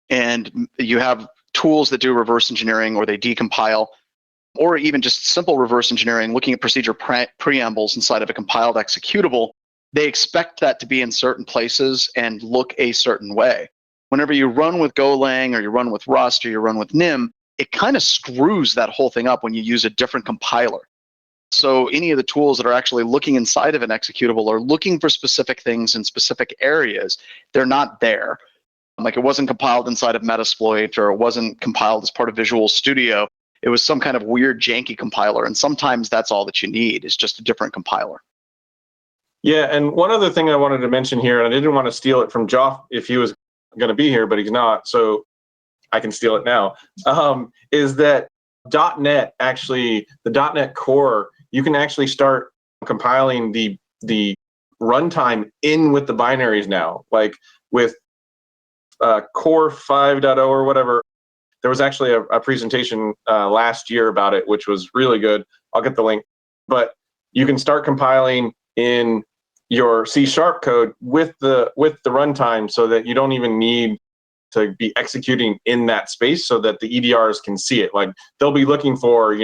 S4: and you have tools that do reverse engineering or they decompile, or even just simple reverse engineering, looking at procedure preambles inside of a compiled executable, they expect that to be in certain places and look a certain way. Whenever you run with Golang, or you run with Rust, or you run with NIM, it kind of screws that whole thing up when you use a different compiler. So any of the tools that are actually looking inside of an executable are looking for specific things in specific areas. They're not there. Like it wasn't compiled inside of Metasploit, or it wasn't compiled as part of Visual Studio. It was some kind of weird janky compiler, and sometimes that's all that you need is just a different compiler.
S7: Yeah, and one other thing I wanted to mention here, and I didn't want to steal it from Joff if he was going to be here, but he's not, so I can steal it now, is that .NET, actually, the .NET Core, you can actually start compiling the runtime in with the binaries now. Like with Core 5.0 or whatever, there was actually a presentation last year about it, which was really good. I'll get the link. But you can start compiling in your C# code with the runtime, so that you don't even need to be executing in that space, so that the EDRs can see it. Like they'll be looking for,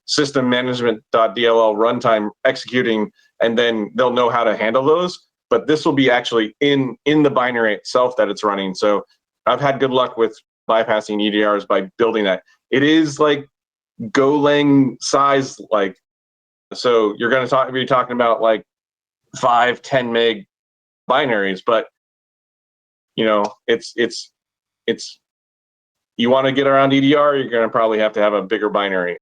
S7: system management.dll runtime executing, and then they'll know how to handle those. But this will be actually in the binary itself that it's running. So I've had good luck with bypassing EDRs by building that. It is like Golang size, like, so you're going to be talking about like 5-10 meg binaries, but it's you want to get around EDR, you're going to probably have to have a bigger binary.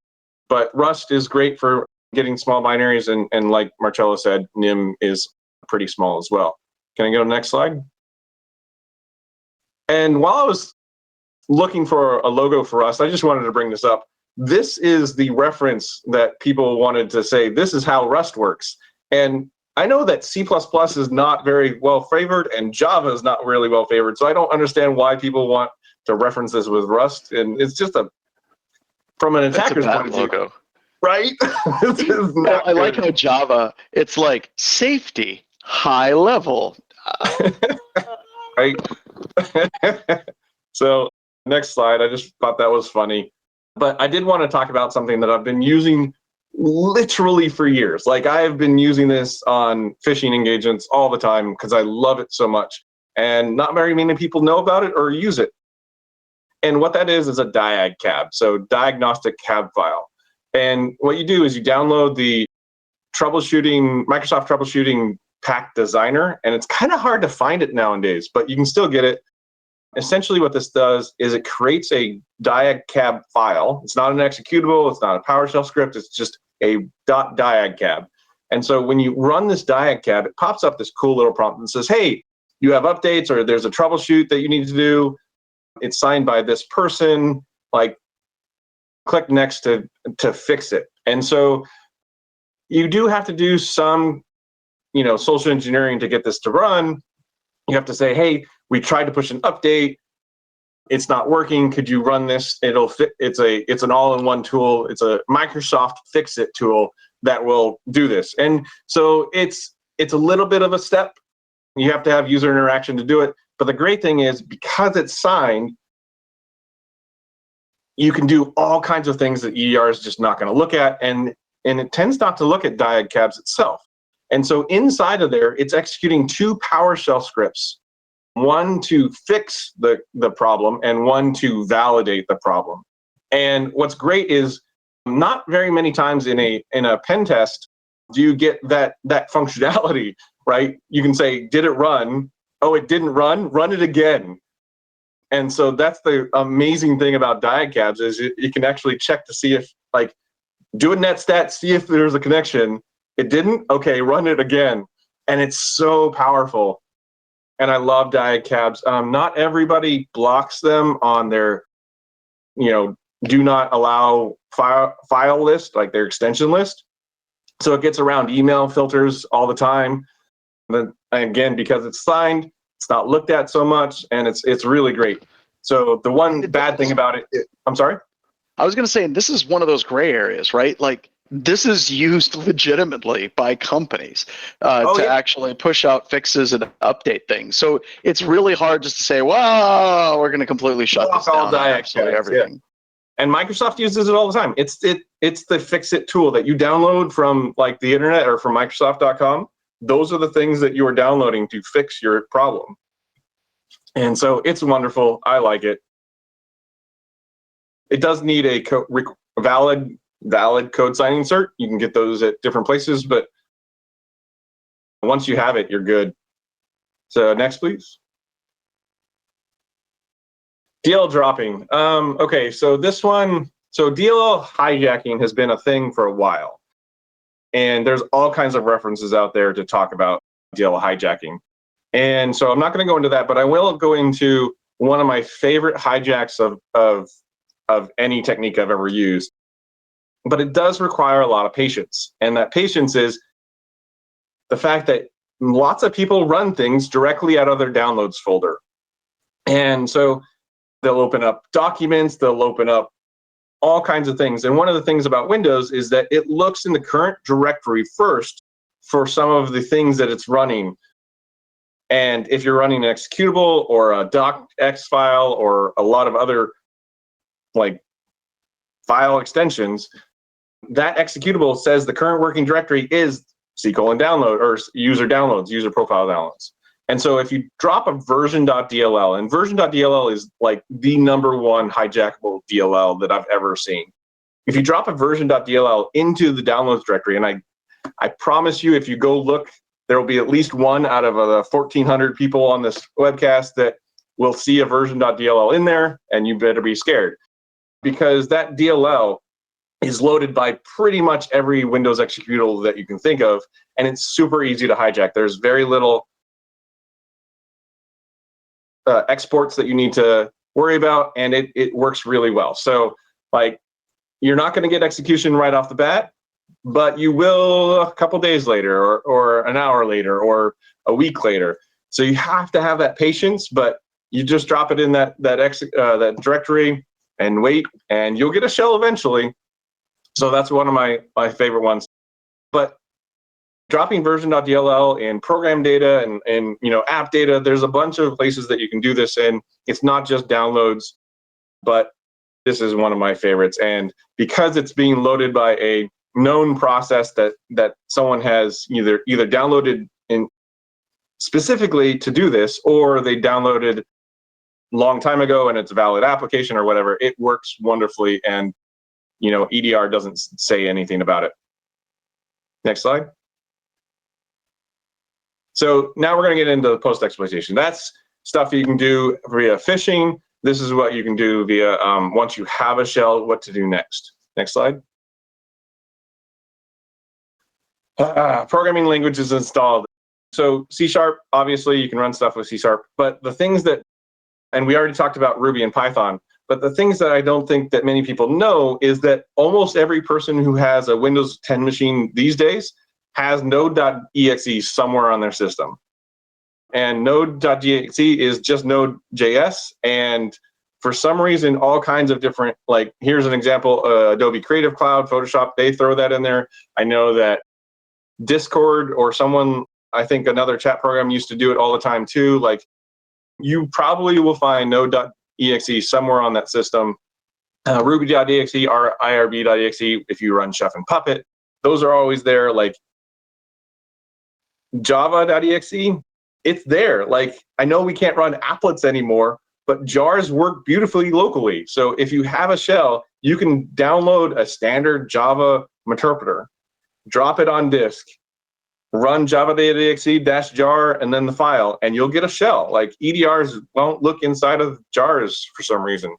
S7: But Rust is great for getting small binaries, and like Marcello said, NIM is pretty small as well. Can I go to the next slide? And while I was looking for a logo for Rust, I just wanted to bring this up. This is the reference that people wanted to say, this is how Rust works. And I know that C++ is not very well favored and Java is not really well favored. So I don't understand why people want to reference this with Rust. And it's just from an attacker's point of view.
S4: Logo.
S7: Right?
S4: Well, I like how Java, it's like safety, high level.
S7: Right? So next slide, I just thought that was funny. But I did want to talk about something that I've been using literally for years. Like I've been using this on phishing engagements all the time because I love it so much. And not very many people know about it or use it. And what that is a diag cab, so diagnostic cab file. And what you do is you download the Microsoft Troubleshooting Pack Designer, and it's kind of hard to find it nowadays, but you can still get it. Essentially what this does is it creates a diag cab file. It's not an executable, it's not a PowerShell script, it's just a .diag cab. And so when you run this diag cab, it pops up this cool little prompt and says, hey, you have updates or there's a troubleshoot that you need to do. It's signed by this person, like click next to fix it. And so you do have to do some, social engineering to get this to run. You have to say, hey, we tried to push an update. It's not working. Could you run this? It'll fit. It's an all-in-one tool. It's a Microsoft fix-it tool that will do this. And so it's a little bit of a step. You have to have user interaction to do it. But the great thing is because it's signed, you can do all kinds of things that EDR is just not going to look at. And it tends not to look at diag cabs itself. And so inside of there, it's executing 2 PowerShell scripts, one to fix the problem and one to validate the problem. And what's great is not very many times in a pen test do you get that functionality, right? You can say, did it run? Oh, it didn't run? Run it again. And so that's the amazing thing about diag cabs is you can actually check to see if, like, do a netstat, see if there's a connection. It didn't? Okay, run it again. And it's so powerful. And I love diag cabs. Not everybody blocks them on their, do not allow file list, like their extension list. So it gets around email filters all the time. Then again, because it's signed, it's not looked at so much, and it's really great. So the one bad thing about it, I'm sorry?
S4: I was going to say, and this is one of those gray areas, right? Like, this is used legitimately by companies to actually push out fixes and update things. So it's really hard just to say, well, we're going to completely shut this down. Absolutely everything.
S7: Yeah. And Microsoft uses it all the time. It's the fix-it tool that you download from like the internet or from Microsoft.com. Those are the things that you are downloading to fix your problem. And so it's wonderful. I like it. It does need a valid code signing cert. You can get those at different places, but once you have it, you're good. So next, please. DLL dropping. Okay, so this one, DLL hijacking has been a thing for a while. And there's all kinds of references out there to talk about DLL hijacking. And so I'm not going to go into that, but I will go into one of my favorite hijacks of any technique I've ever used. But it does require a lot of patience. And that patience is the fact that lots of people run things directly out of their downloads folder. And so they'll open up documents, they'll open up all kinds of things. And one of the things about Windows is that it looks in the current directory first for some of the things that it's running. And if you're running an executable or a docx file or a lot of other like file extensions, that executable says the current working directory is c:\download or user downloads, user profile downloads. And so if you drop a version.dll, and version.dll is like the #1 hijackable DLL that I've ever seen. If you drop a version.dll into the downloads directory, and I promise you, if you go look, there will be at least one out of the 1,400 people on this webcast that will see a version.dll in there, and you better be scared. Because that DLL is loaded by pretty much every Windows executable that you can think of, and it's super easy to hijack. There's very little exports that you need to worry about, and it works really well. So like, you're not going to get execution right off the bat, but you will a couple days later, or an hour later, or a week later. So you have to have that patience, but you just drop it in that directory and wait, and you'll get a shell eventually. So that's one of my favorite ones. But dropping version.dll in program data and app data, there's a bunch of places that you can do this in. It's not just downloads, but this is one of my favorites. And because it's being loaded by a known process that someone has either downloaded in specifically to do this, or they downloaded long time ago and it's a valid application or whatever, it works wonderfully. And EDR doesn't say anything about it. Next slide. So now we're going to get into the post exploitation. That's stuff you can do via phishing. This is what you can do via once you have a shell, what to do next. Next slide. Programming languages installed. So C#, obviously you can run stuff with C#, but the things that, and we already talked about Ruby and Python, but the things that I don't think that many people know is that almost every person who has a Windows 10 machine these days has node.exe somewhere on their system. And node.exe is just Node.js, and for some reason, all kinds of different, like here's an example, Adobe Creative Cloud, Photoshop, they throw that in there. I know that Discord or someone, I think another chat program used to do it all the time too. Like, you probably will find node.exe somewhere on that system. Ruby.exe or irb.exe if you run Chef and Puppet. Those are always there. Like Java.exe, it's there. Like, I know we can't run applets anymore, but jars work beautifully locally. So if you have a shell, you can download a standard Java interpreter, drop it on disk, run java.exe-jar and then the file, and you'll get a shell. Like, EDRs won't look inside of jars for some reason.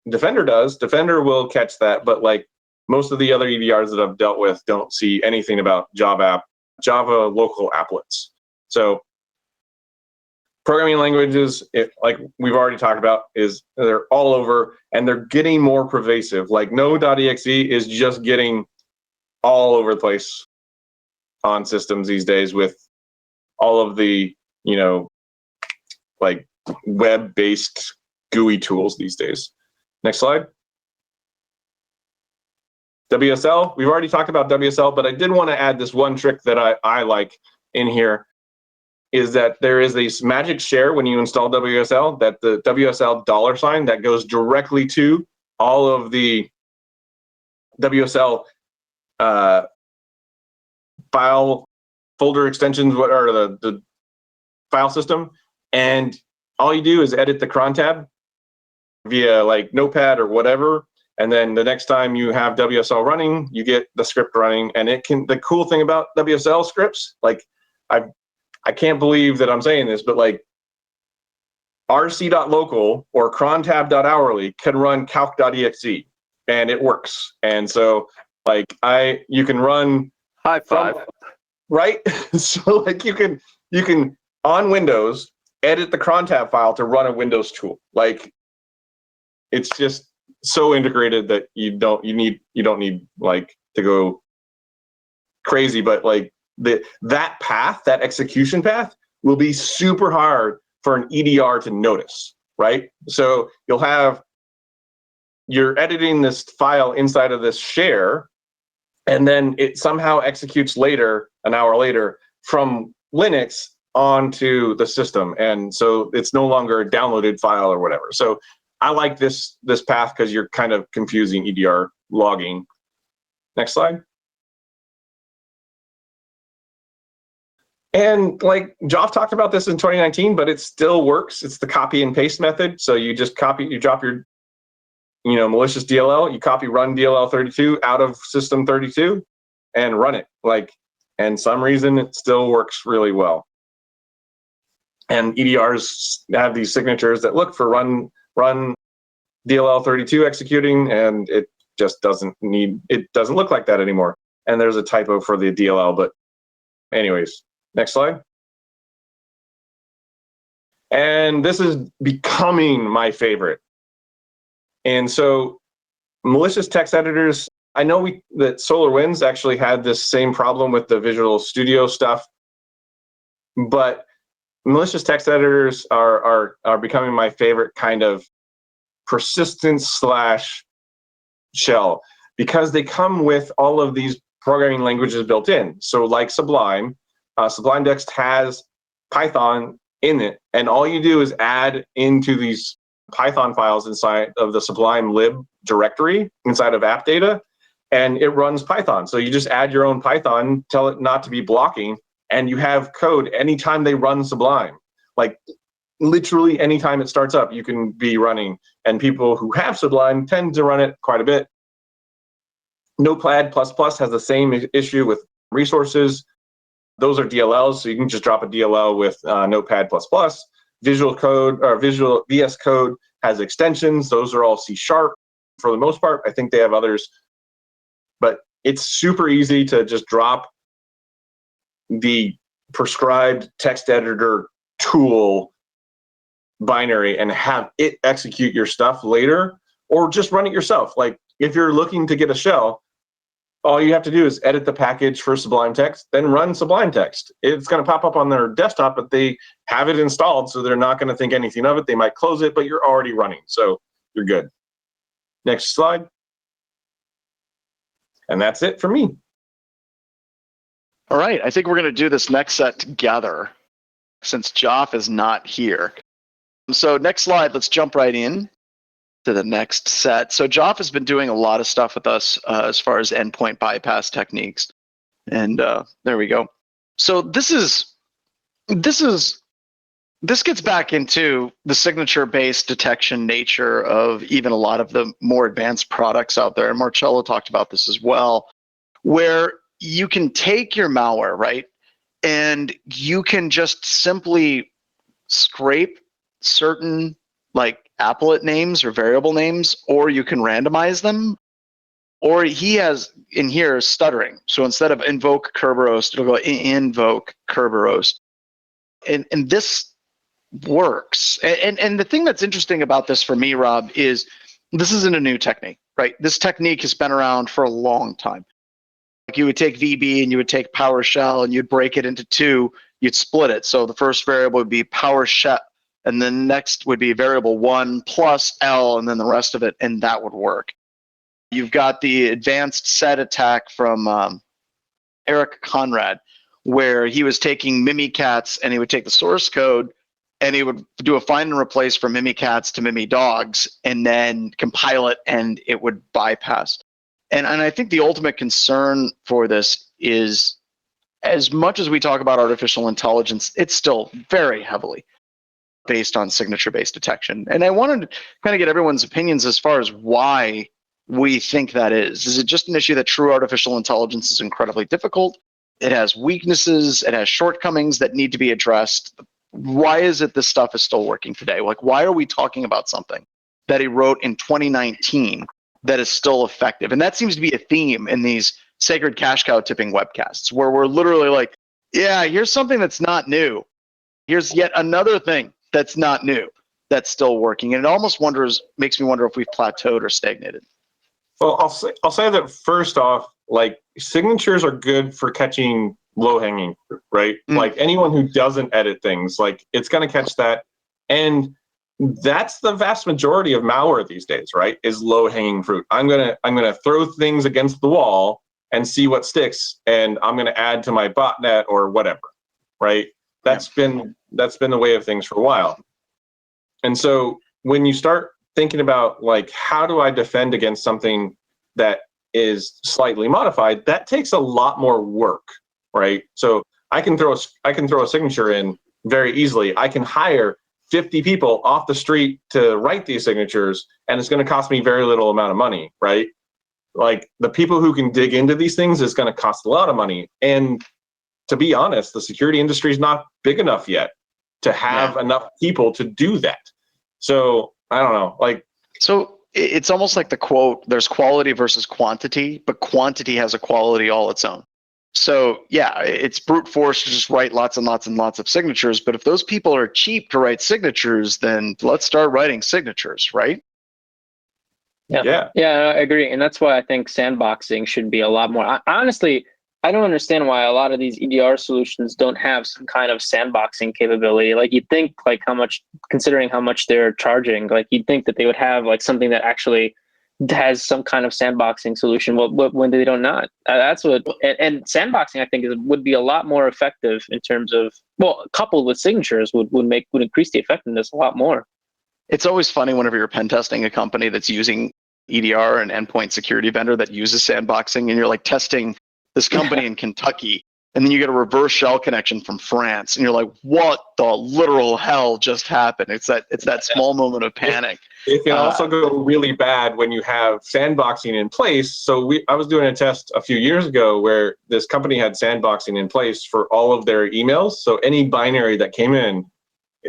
S7: Defender does. Defender will catch that, but like most of the other EDRs that I've dealt with don't see anything about Java local applets. So programming languages, like we've already talked about, they're all over and they're getting more pervasive. Like node.exe is just getting all over the place on systems these days with all of the, like web-based GUI tools these days. Next slide. WSL, we've already talked about WSL, but I did want to add this one trick that I like in here, is that there is this magic share when you install WSL, that the WSL $ that goes directly to all of the WSL file folder extensions, what are the file system, and all you do is edit the cron tab via like Notepad or whatever, and then the next time you have WSL running, you get the script running. And it can, the cool thing about WSL scripts, like I can't believe that I'm saying this, but like rc.local or crontab.hourly can run calc.exe and it works. And so like you can run
S8: high five,
S7: right? So like you can on Windows edit the crontab file to run a Windows tool. Like, it's just so integrated that you don't need like to go crazy, but like that path, that execution path will be super hard for an EDR to notice, right? So you're editing this file inside of this share, and then it somehow executes later, an hour later, from Linux onto the system. And so it's no longer a downloaded file or whatever. So I like this path because you're kind of confusing EDR logging. Next slide. And like Joff talked about this in 2019, but it still works. It's the copy and paste method. So you just you drop your malicious DLL, you copy run DLL 32 out of system 32 and run it. Like, and some reason it still works really well. And EDRs have these signatures that look for run DLL 32 executing, and it just doesn't look like that anymore. And there's a typo for the DLL, but anyways, next slide. And this is becoming my favorite. And so malicious text editors, I know that SolarWinds actually had this same problem with the Visual Studio stuff, but malicious text editors are becoming my favorite kind of persistence / shell, because they come with all of these programming languages built in. So like Sublime, Sublime Text has Python in it, and all you do is add into these Python files inside of the Sublime lib directory inside of app data, and it runs Python. So you just add your own Python, tell it not to be blocking, and you have code anytime they run Sublime. Like literally anytime it starts up, you can be running, and people who have Sublime tend to run it quite a bit. Notepad++ has the same issue with resources. Those are DLLs, so you can just drop a DLL with Notepad++. Visual Code or Visual VS Code has extensions. Those are all C# for the most part. I think they have others, but it's super easy to just drop the prescribed text editor tool binary and have it execute your stuff later, or just run it yourself. Like if you're looking to get a shell, all you have to do is edit the package for Sublime Text, then run Sublime Text. It's going to pop up on their desktop, but they have it installed, so they're not going to think anything of it. They might close it, but you're already running, so you're good. Next slide. And that's it for me.
S4: All right, I think we're going to do this next set together since Joff is not here. So next slide, let's jump right in to the next set. So Joff has been doing a lot of stuff with us as far as endpoint bypass techniques. And there we go. So this gets back into the signature-based detection nature of even a lot of the more advanced products out there. And Marcello talked about this as well, where you can take your malware, right? And you can just simply scrape certain like applet names or variable names, or you can randomize them. Or he has in here stuttering. So instead of invoke Kerberos, it'll go invoke Kerberos. And this works. And the thing that's interesting about this for me, Rob, is this isn't a new technique, right? This technique has been around for a long time. Like you would take VB and you would take PowerShell and you'd break it into two, you'd split it. So the first variable would be PowerShell, and then next would be variable 1 plus L, and then the rest of it, and that would work. You've got the advanced set attack from Eric Conrad, where he was taking Mimikatz and he would take the source code and he would do a find and replace from Mimikatz to Mimidogs and then compile it and it would bypass. And I think the ultimate concern for this is, as much as we talk about artificial intelligence, it's still very heavily based on signature-based detection. And I wanted to kind of get everyone's opinions as far as why we think that is. Is it just an issue that true artificial intelligence is incredibly difficult? It has weaknesses, it has shortcomings that need to be addressed. Why is it this stuff is still working today? Like, why are we talking about something that he wrote in 2019 that is still effective? And that seems to be a theme in these sacred cash cow tipping webcasts, where we're literally like, yeah, here's something that's not new. Here's yet another thing that's not new, that's still working. And it almost makes me wonder if we've plateaued or stagnated.
S7: Well, I'll say that first off, like signatures are good for catching low-hanging fruit, right? Like anyone who doesn't edit things, like it's going to catch that. And that's the vast majority of malware these days, right? Is low-hanging fruit. I'm gonna throw things against the wall and see what sticks, and I'm gonna add to my botnet or whatever, right? That's been the way of things for a while. And so when you start thinking about like, how do I defend against something that is slightly modified, that takes a lot more work, right? So I can throw a signature in very easily. I can hire 50 people off the street to write these signatures, and it's going to cost me very little amount of money, right? Like the people who can dig into these things is going to cost a lot of money. And to be honest, the security industry is not big enough yet to have enough people to do that. So I don't know, like.
S4: So it's almost like the quote, there's quality versus quantity, but quantity has a quality all its own. So yeah, it's brute force to just write lots and lots and lots of signatures. But if those people are cheap to write signatures, then let's start writing signatures, right?
S6: Yeah, I agree, and that's why I think sandboxing should be a lot more. Honestly, I don't understand why a lot of these EDR solutions don't have some kind of sandboxing capability. Like you'd think, like how much, considering how much they're charging, like you'd think that they would have like something that actually has some kind of sandboxing solution. Well, when they don't not, that's what. And sandboxing, I think, would be a lot more effective in terms of, well, coupled with signatures would increase the effectiveness a lot more.
S4: It's always funny whenever you're pen testing a company that's using EDR and endpoint security vendor that uses sandboxing, and you're like testing this company in Kentucky, and then you get a reverse shell connection from France, and you're like, what the literal hell just happened? It's that small moment of panic.
S7: It can also go really bad when you have sandboxing in place. So I was doing a test a few years ago where this company had sandboxing in place for all of their emails. So any binary that came in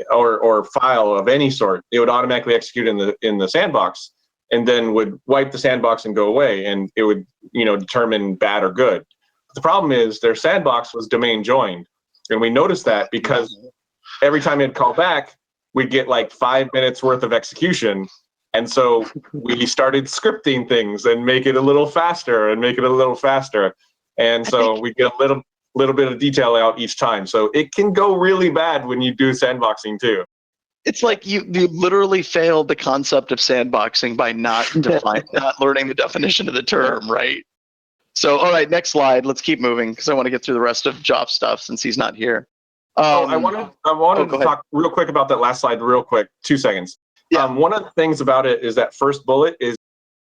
S7: or file of any sort, it would automatically execute in the sandbox, and then would wipe the sandbox and go away, and it would determine bad or good. The problem is their sandbox was domain joined, and we noticed that because every time it'd call back, we'd get like 5 minutes worth of execution. And so we started scripting things and make it a little faster and make it a little faster. And so we get a little bit of detail out each time. So it can go really bad when you do sandboxing too.
S4: It's like you literally failed the concept of sandboxing by not learning the definition of the term, right? So, all right, next slide. Let's keep moving because I want to get through the rest of Joff stuff since he's not here.
S7: I wanted to talk real quick about that last slide real quick, 2 seconds.
S4: Yeah.
S7: One of the things about it is that first bullet is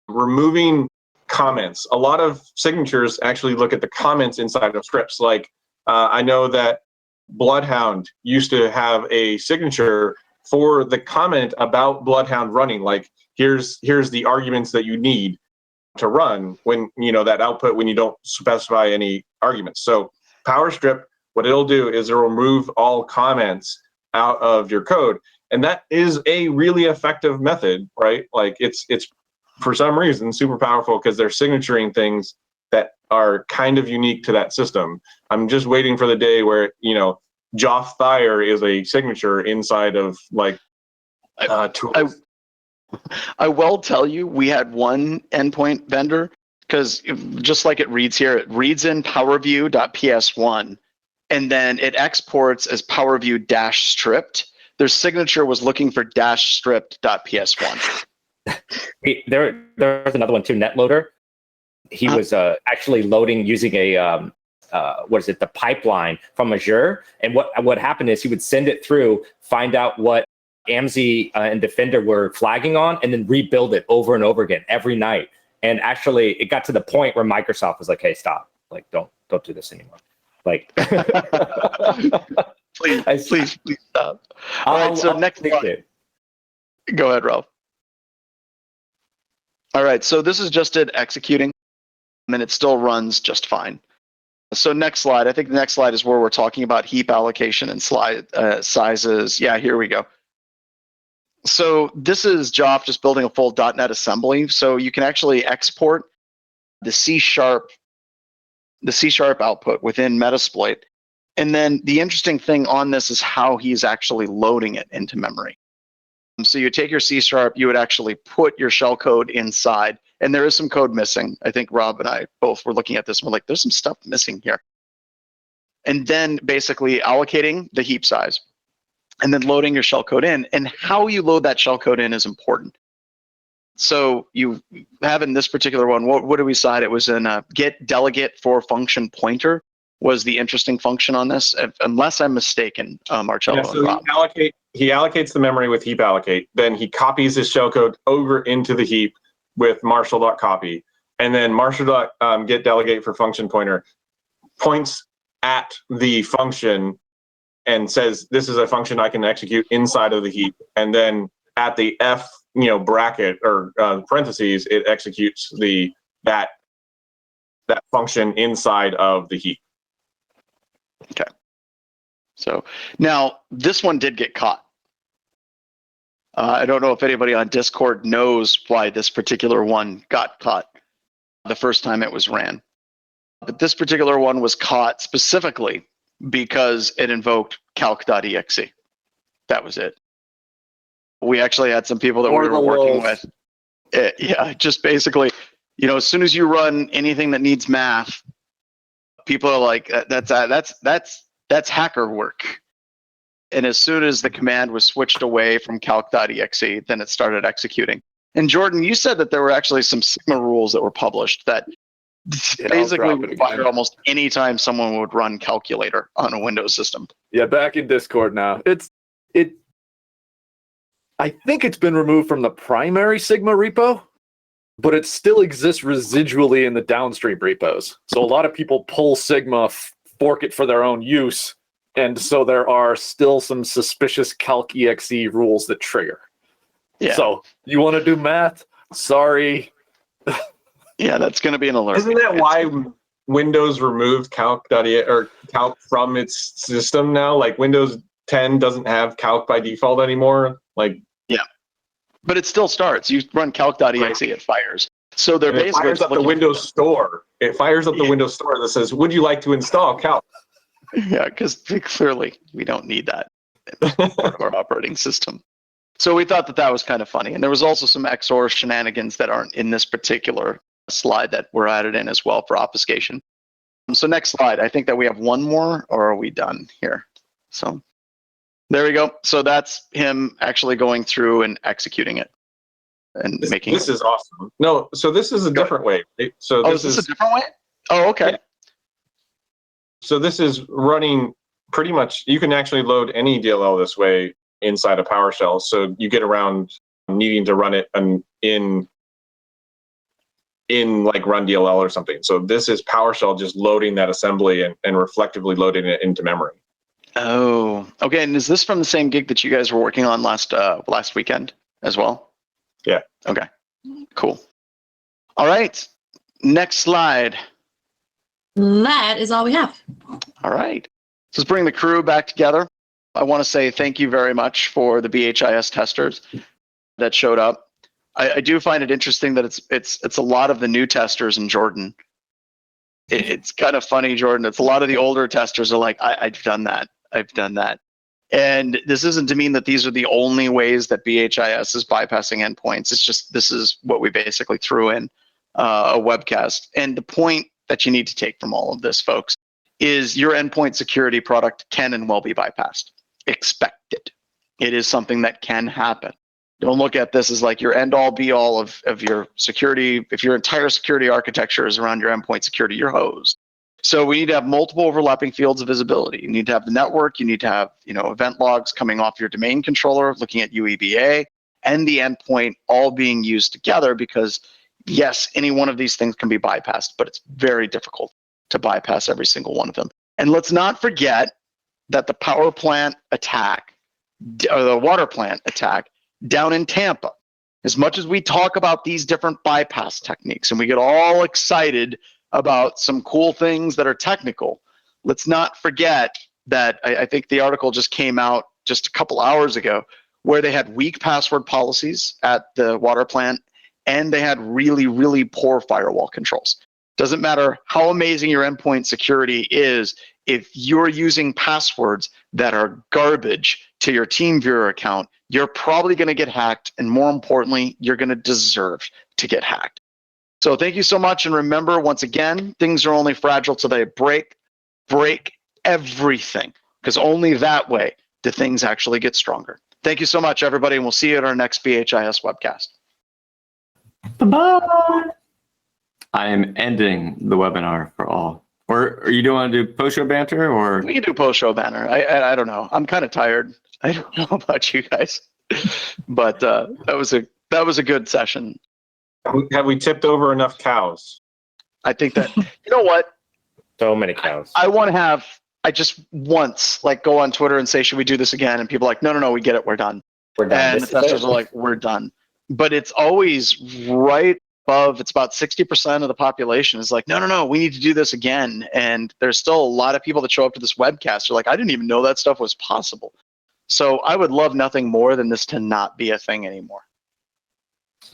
S7: removing comments. A lot of signatures actually look at the comments inside of scripts. Like I know that Bloodhound used to have a signature for the comment about Bloodhound running. Like here's the arguments that you need to run when that output when you don't specify any arguments. So PowerStrip, what it'll do is it'll remove all comments out of your code. And that is a really effective method, right? Like it's for some reason super powerful because they're signaturing things that are kind of unique to that system. I'm just waiting for the day where, Joff Thayer is a signature inside of like tools.
S4: I will tell you, we had one endpoint vendor because just like it reads here, it reads in PowerView.ps1. And then it exports as PowerView-stripped. Their signature was looking for -stripped.ps1.
S2: There's another one too, NetLoader. He was actually loading using a the pipeline from Azure. And what happened is he would send it through, find out what AMSI and Defender were flagging on, and then rebuild it over and over again every night. And actually, it got to the point where Microsoft was like, "Hey, stop! Like, don't do this anymore." Like,
S4: please stop. All right, so next slide. Go ahead, Ralph. All right, so this is just it executing, and it still runs just fine. So next slide. I think the next slide is where we're talking about heap allocation and slide sizes. Yeah, here we go. So this is Joff just building a full .NET assembly. So you can actually export the C# output within Metasploit. And then the interesting thing on this is how he's actually loading it into memory. So you take your C#, you would actually put your shellcode inside, and there is some code missing. I think Rob and I both were looking at this and we're like, there's some stuff missing here. And then basically allocating the heap size and then loading your shellcode in. And how you load that shellcode in is important. So you have in this particular one, what did we decide? It was in get delegate for function pointer was the interesting function on this, unless I'm mistaken, Marcello.
S7: Yeah, so he allocates the memory with heap allocate. Then he copies his shellcode over into the heap with marshal.copy. And then marshal.get delegate for function pointer points at the function and says, this is a function I can execute inside of the heap. And then at the F bracket or parentheses, it executes that function inside of the heap.
S4: Okay. So now this one did get caught. I don't know if anybody on Discord knows why this particular one got caught the first time it was ran. But this particular one was caught specifically because it invoked calc.exe. That was it. We actually had some people that we were working with. Yeah, just basically, as soon as you run anything that needs math, people are like, that's hacker work. And as soon as the command was switched away from calc.exe, then it started executing. And Jordan, you said that there were actually some Sigma rules that were published that basically would fire almost any time someone would run calculator on a Windows system.
S8: Yeah, back in Discord now. I think it's been removed from the primary Sigma repo, but it still exists residually in the downstream repos. So a lot of people pull Sigma, fork it for their own use, and so there are still some suspicious calc.exe rules that trigger. Yeah. So you want to do math? Sorry.
S4: Yeah, that's going to be an alert.
S7: Isn't that why Windows removed calc.exe or calc from its system now? Like Windows 10 doesn't have calc by default anymore.
S4: Yeah, but it still starts. You run calc.exe, it fires. So they're basically
S7: fires up the Windows store. It fires up the Windows store that says, "Would you like to install calc?"
S4: Yeah, because clearly we don't need that in part of our operating system. So we thought that was kind of funny. And there was also some XOR shenanigans that aren't in this particular slide that were added in as well for obfuscation. So next slide. I think that we have one more, or are we done here? So there we go. So that's him actually going through and executing it and making.
S7: This is awesome. No, so this is a different way. So
S4: this is a different way. Oh, okay.
S7: Yeah. So this is running pretty much. You can actually load any DLL this way inside of PowerShell. So you get around needing to run it in like run DLL or something. So this is PowerShell just loading that assembly and reflectively loading it into memory.
S4: Oh, okay. And is this from the same gig that you guys were working on last weekend as well?
S7: Yeah.
S4: Okay. Cool. All right. Next slide.
S1: That is all we have.
S4: All right. So let's bring the crew back together. I want to say thank you very much for the BHIS testers that showed up. I do find it interesting that it's a lot of the new testers in Jordan. It's kind of funny, Jordan. It's a lot of the older testers are like, I've done that. I've done that. And this isn't to mean that these are the only ways that BHIS is bypassing endpoints. It's just this is what we basically threw in a webcast. And the point that you need to take from all of this, folks, is your endpoint security product can and will be bypassed. Expect it. It is something that can happen. Don't look at this as like your end all be all of your security. If your entire security architecture is around your endpoint security, you're hosed. So we need to have multiple overlapping fields of visibility. You need to have the network. You need to have event logs coming off your domain controller, looking at UEBA, and the endpoint all being used together because, yes, any one of these things can be bypassed, but it's very difficult to bypass every single one of them. And let's not forget that the power plant attack, or the water plant attack down in Tampa, as much as we talk about these different bypass techniques and we get all excited about some cool things that are technical, let's not forget that I think the article just came out just a couple hours ago where they had weak password policies at the water plant and they had really, really poor firewall controls. Doesn't matter how amazing your endpoint security is, if you're using passwords that are garbage to your TeamViewer account, you're probably going to get hacked, and more importantly, you're going to deserve to get hacked. So thank you so much, and remember, once again, things are only fragile till they break everything, because only that way do things actually get stronger. Thank you so much, everybody, and we'll see you at our next BHIS webcast.
S3: Bye-bye. I am ending the webinar for all. Or are you doing to do PostShow Banter? Or
S4: we can do PostShow Banter. I don't know. I'm kind of tired. I don't know about you guys, but that was a good session.
S7: Have we tipped over enough cows?
S4: I think that you know what?
S2: So many cows.
S4: I just once go on Twitter and say, should we do this again? And people are like, no, we get it. We're done.
S2: We're done.
S4: And the testers are like, we're done. But it's always right above, it's about 60% of the population is like, no, we need to do this again. And there's still a lot of people that show up to this webcast. They're like, I didn't even know that stuff was possible. So I would love nothing more than this to not be a thing anymore.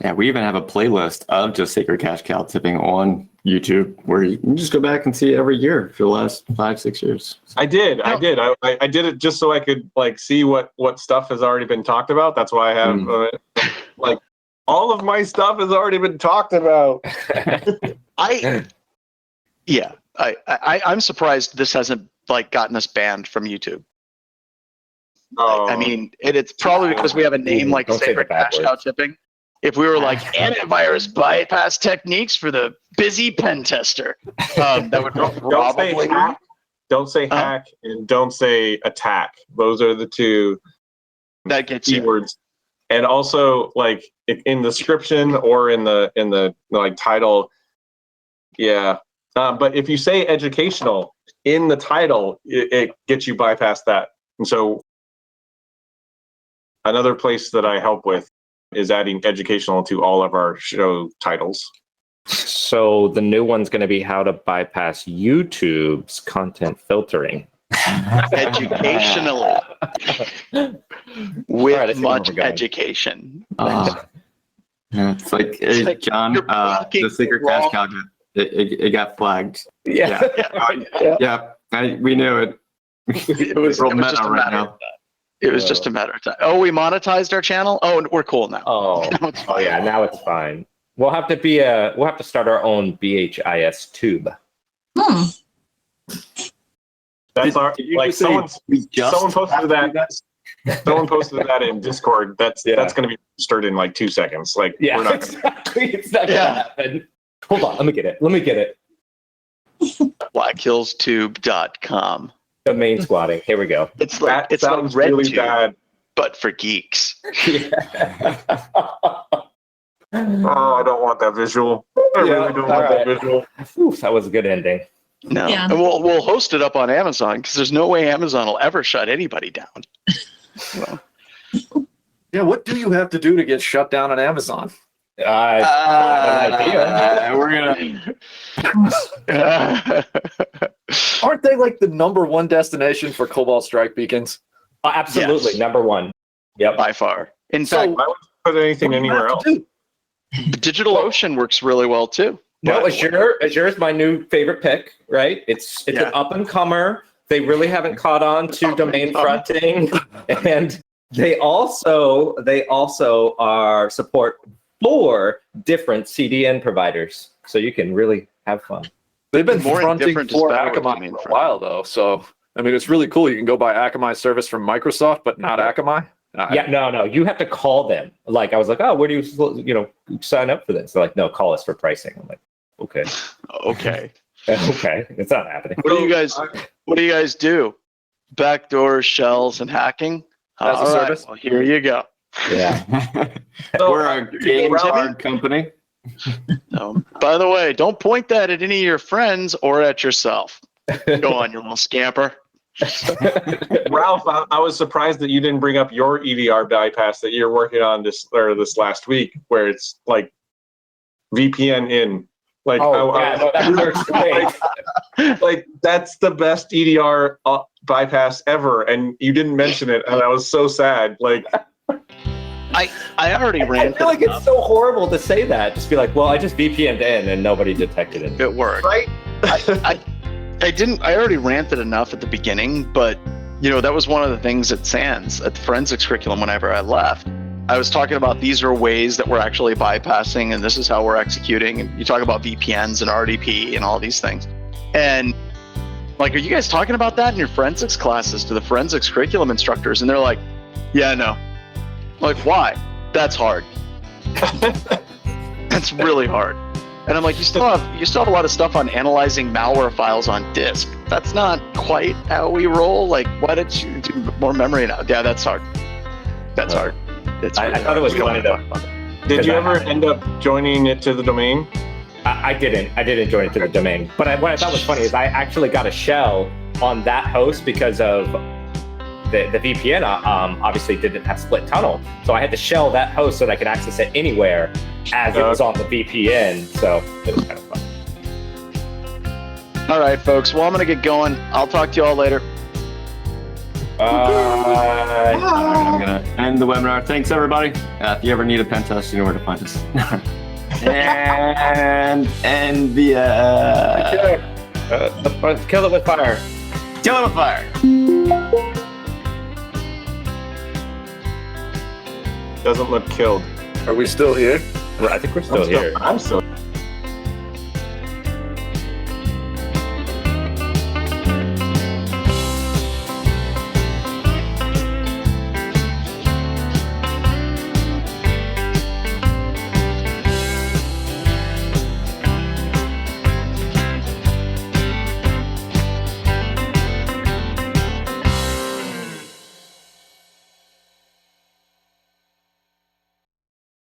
S3: Yeah, we even have a playlist of just Sacred Cache Cow tipping on YouTube, where you can just go back and see it every year for the last 5-6 years.
S7: I did. I did it just so I could like see what stuff has already been talked about. That's why I have like all of my stuff has already been talked about.
S4: I'm surprised this hasn't like gotten us banned from YouTube.
S7: Oh.
S4: I mean, it's probably because we have a name like
S2: Don't say
S4: Sacred
S2: the bad
S4: Cash Cow
S2: words.
S4: Tipping. If we were like antivirus bypass techniques for the busy pen tester, that would probably.
S7: Don't say hack and don't say attack. Those are the two
S4: that gets you.
S7: keywords. And also, like in the description or in the like title, yeah. But if you say educational in the title, it gets you bypassed that. And so, another place that I help with is adding educational to all of our show titles.
S2: So the new one's going to be how to bypass YouTube's content filtering.
S4: Educationally. With
S2: All right, I see where
S4: much
S2: we're going.
S4: education.
S3: Yeah, it's like, hey,
S4: like
S3: John,
S4: you're blocking
S3: the Secret
S4: the wrong-
S3: Cash Cow, it got flagged.
S2: Yeah.
S3: We knew it.
S4: It was
S3: Real
S4: just
S3: meta
S4: a
S3: right
S4: matter
S3: now.
S4: of time. It was just a matter of time. Oh, we monetized our channel? Oh, we're cool now.
S2: Oh,
S4: Now it's fine.
S2: yeah. Now it's fine. We'll have to start our own BHIS tube.
S7: That's our
S3: Did you
S7: like
S3: just say
S7: someone posted that. Someone posted that in Discord. That's
S2: Yeah.
S7: going to be registered in like 2 seconds. Like
S2: Yeah,
S7: we're not
S2: exactly. It's not gonna happen. Hold on. Let me get it.
S4: blackhillstube.com.
S2: Domain squatting. Here we go.
S4: It's like
S7: that
S4: it's like
S7: sounds
S4: red
S7: really
S4: tube,
S7: bad.
S4: but for geeks.
S7: Oh, I don't want that visual. I really don't want that visual.
S2: Oof, that was a good ending.
S4: No,
S1: Yeah.
S4: and we'll host it up on Amazon because there's no way Amazon will ever shut anybody down. Well,
S8: Yeah, what do you have to do to get shut down on Amazon?
S2: I have an idea.
S8: Aren't they like the #1 destination for Cobalt Strike beacons?
S2: Absolutely,
S4: Yes.
S2: number one. Yep.
S4: by far. In
S8: So-
S4: fact,
S7: Why would you put anything anywhere else?
S4: DigitalOcean works really well too.
S2: No, Azure is my new favorite pick, right? It's
S4: Yeah.
S2: an up and comer. They really haven't caught on to domain fronting, and they also are support 4 different CDN providers, so you can really have fun.
S8: They've been
S4: More
S8: fronting
S4: indifferent is
S8: for
S4: better with
S8: Akamai
S4: domain
S8: for a
S4: front.
S8: while though, so I mean it's really cool. You can go buy Akamai service from Microsoft, but not Akamai.
S2: Yeah, no, you have to call them. Like I was like, oh, where do you sign up for this? They're like, no, call us for pricing. I'm like, okay,
S4: Okay.
S2: okay, it's not happening.
S4: What do you guys do? Backdoor shells and hacking?
S8: As a
S4: All right,
S8: service?
S4: well, here you go.
S2: Yeah.
S3: We're a game
S4: Timmy?
S3: card company.
S4: By the way, don't point that at any of your friends or at yourself. Go on, you little scamper.
S7: Ralph, I was surprised that you didn't bring up your EDR bypass that you're working on this last week, where it's like VPN in. Like,
S2: that works great.
S7: like that's the best EDR bypass ever, and you didn't mention it, and I was so sad. Like,
S4: I already
S2: I
S4: ran.
S2: feel like it's so horrible to say that. Just be like, well, I just VPN'd in and nobody detected it.
S4: It worked.
S7: right?
S4: I already ranted enough at the beginning, but that was one of the things at SANS, at the forensics curriculum whenever I left. I was talking about these are ways that we're actually bypassing and this is how we're executing. And you talk about VPNs and RDP and all these things. And like, are you guys talking about that in your forensics classes to the forensics curriculum instructors? And they're like, yeah, no. I'm like, why? That's hard. That's really hard. And I'm like, you still have a lot of stuff on analyzing malware files on disk. That's not quite how we roll. Like, why did you do more memory now? Yeah, that's hard. That's hard. It's
S2: I
S4: really
S2: thought it was
S4: hard.
S2: funny though.
S7: Did you ever end up joining it to the domain?
S2: I didn't join it to the domain. But what I thought was funny is I actually got a shell on that host because of the VPN. Obviously didn't have split tunnel, so I had to shell that host so that I could access it anywhere as it was on the VPN. So it was kind of fun.
S4: All right, folks. Well, I'm gonna get going. I'll talk to you all later.
S2: Bye.
S3: I'm gonna end the webinar. Thanks everybody. If you ever need a pen test, you know where to find us. And the
S2: Kill it with fire.
S3: kill it with fire.
S7: Doesn't look killed.
S8: Are we still here?
S2: I think we're still here.
S7: I'm still.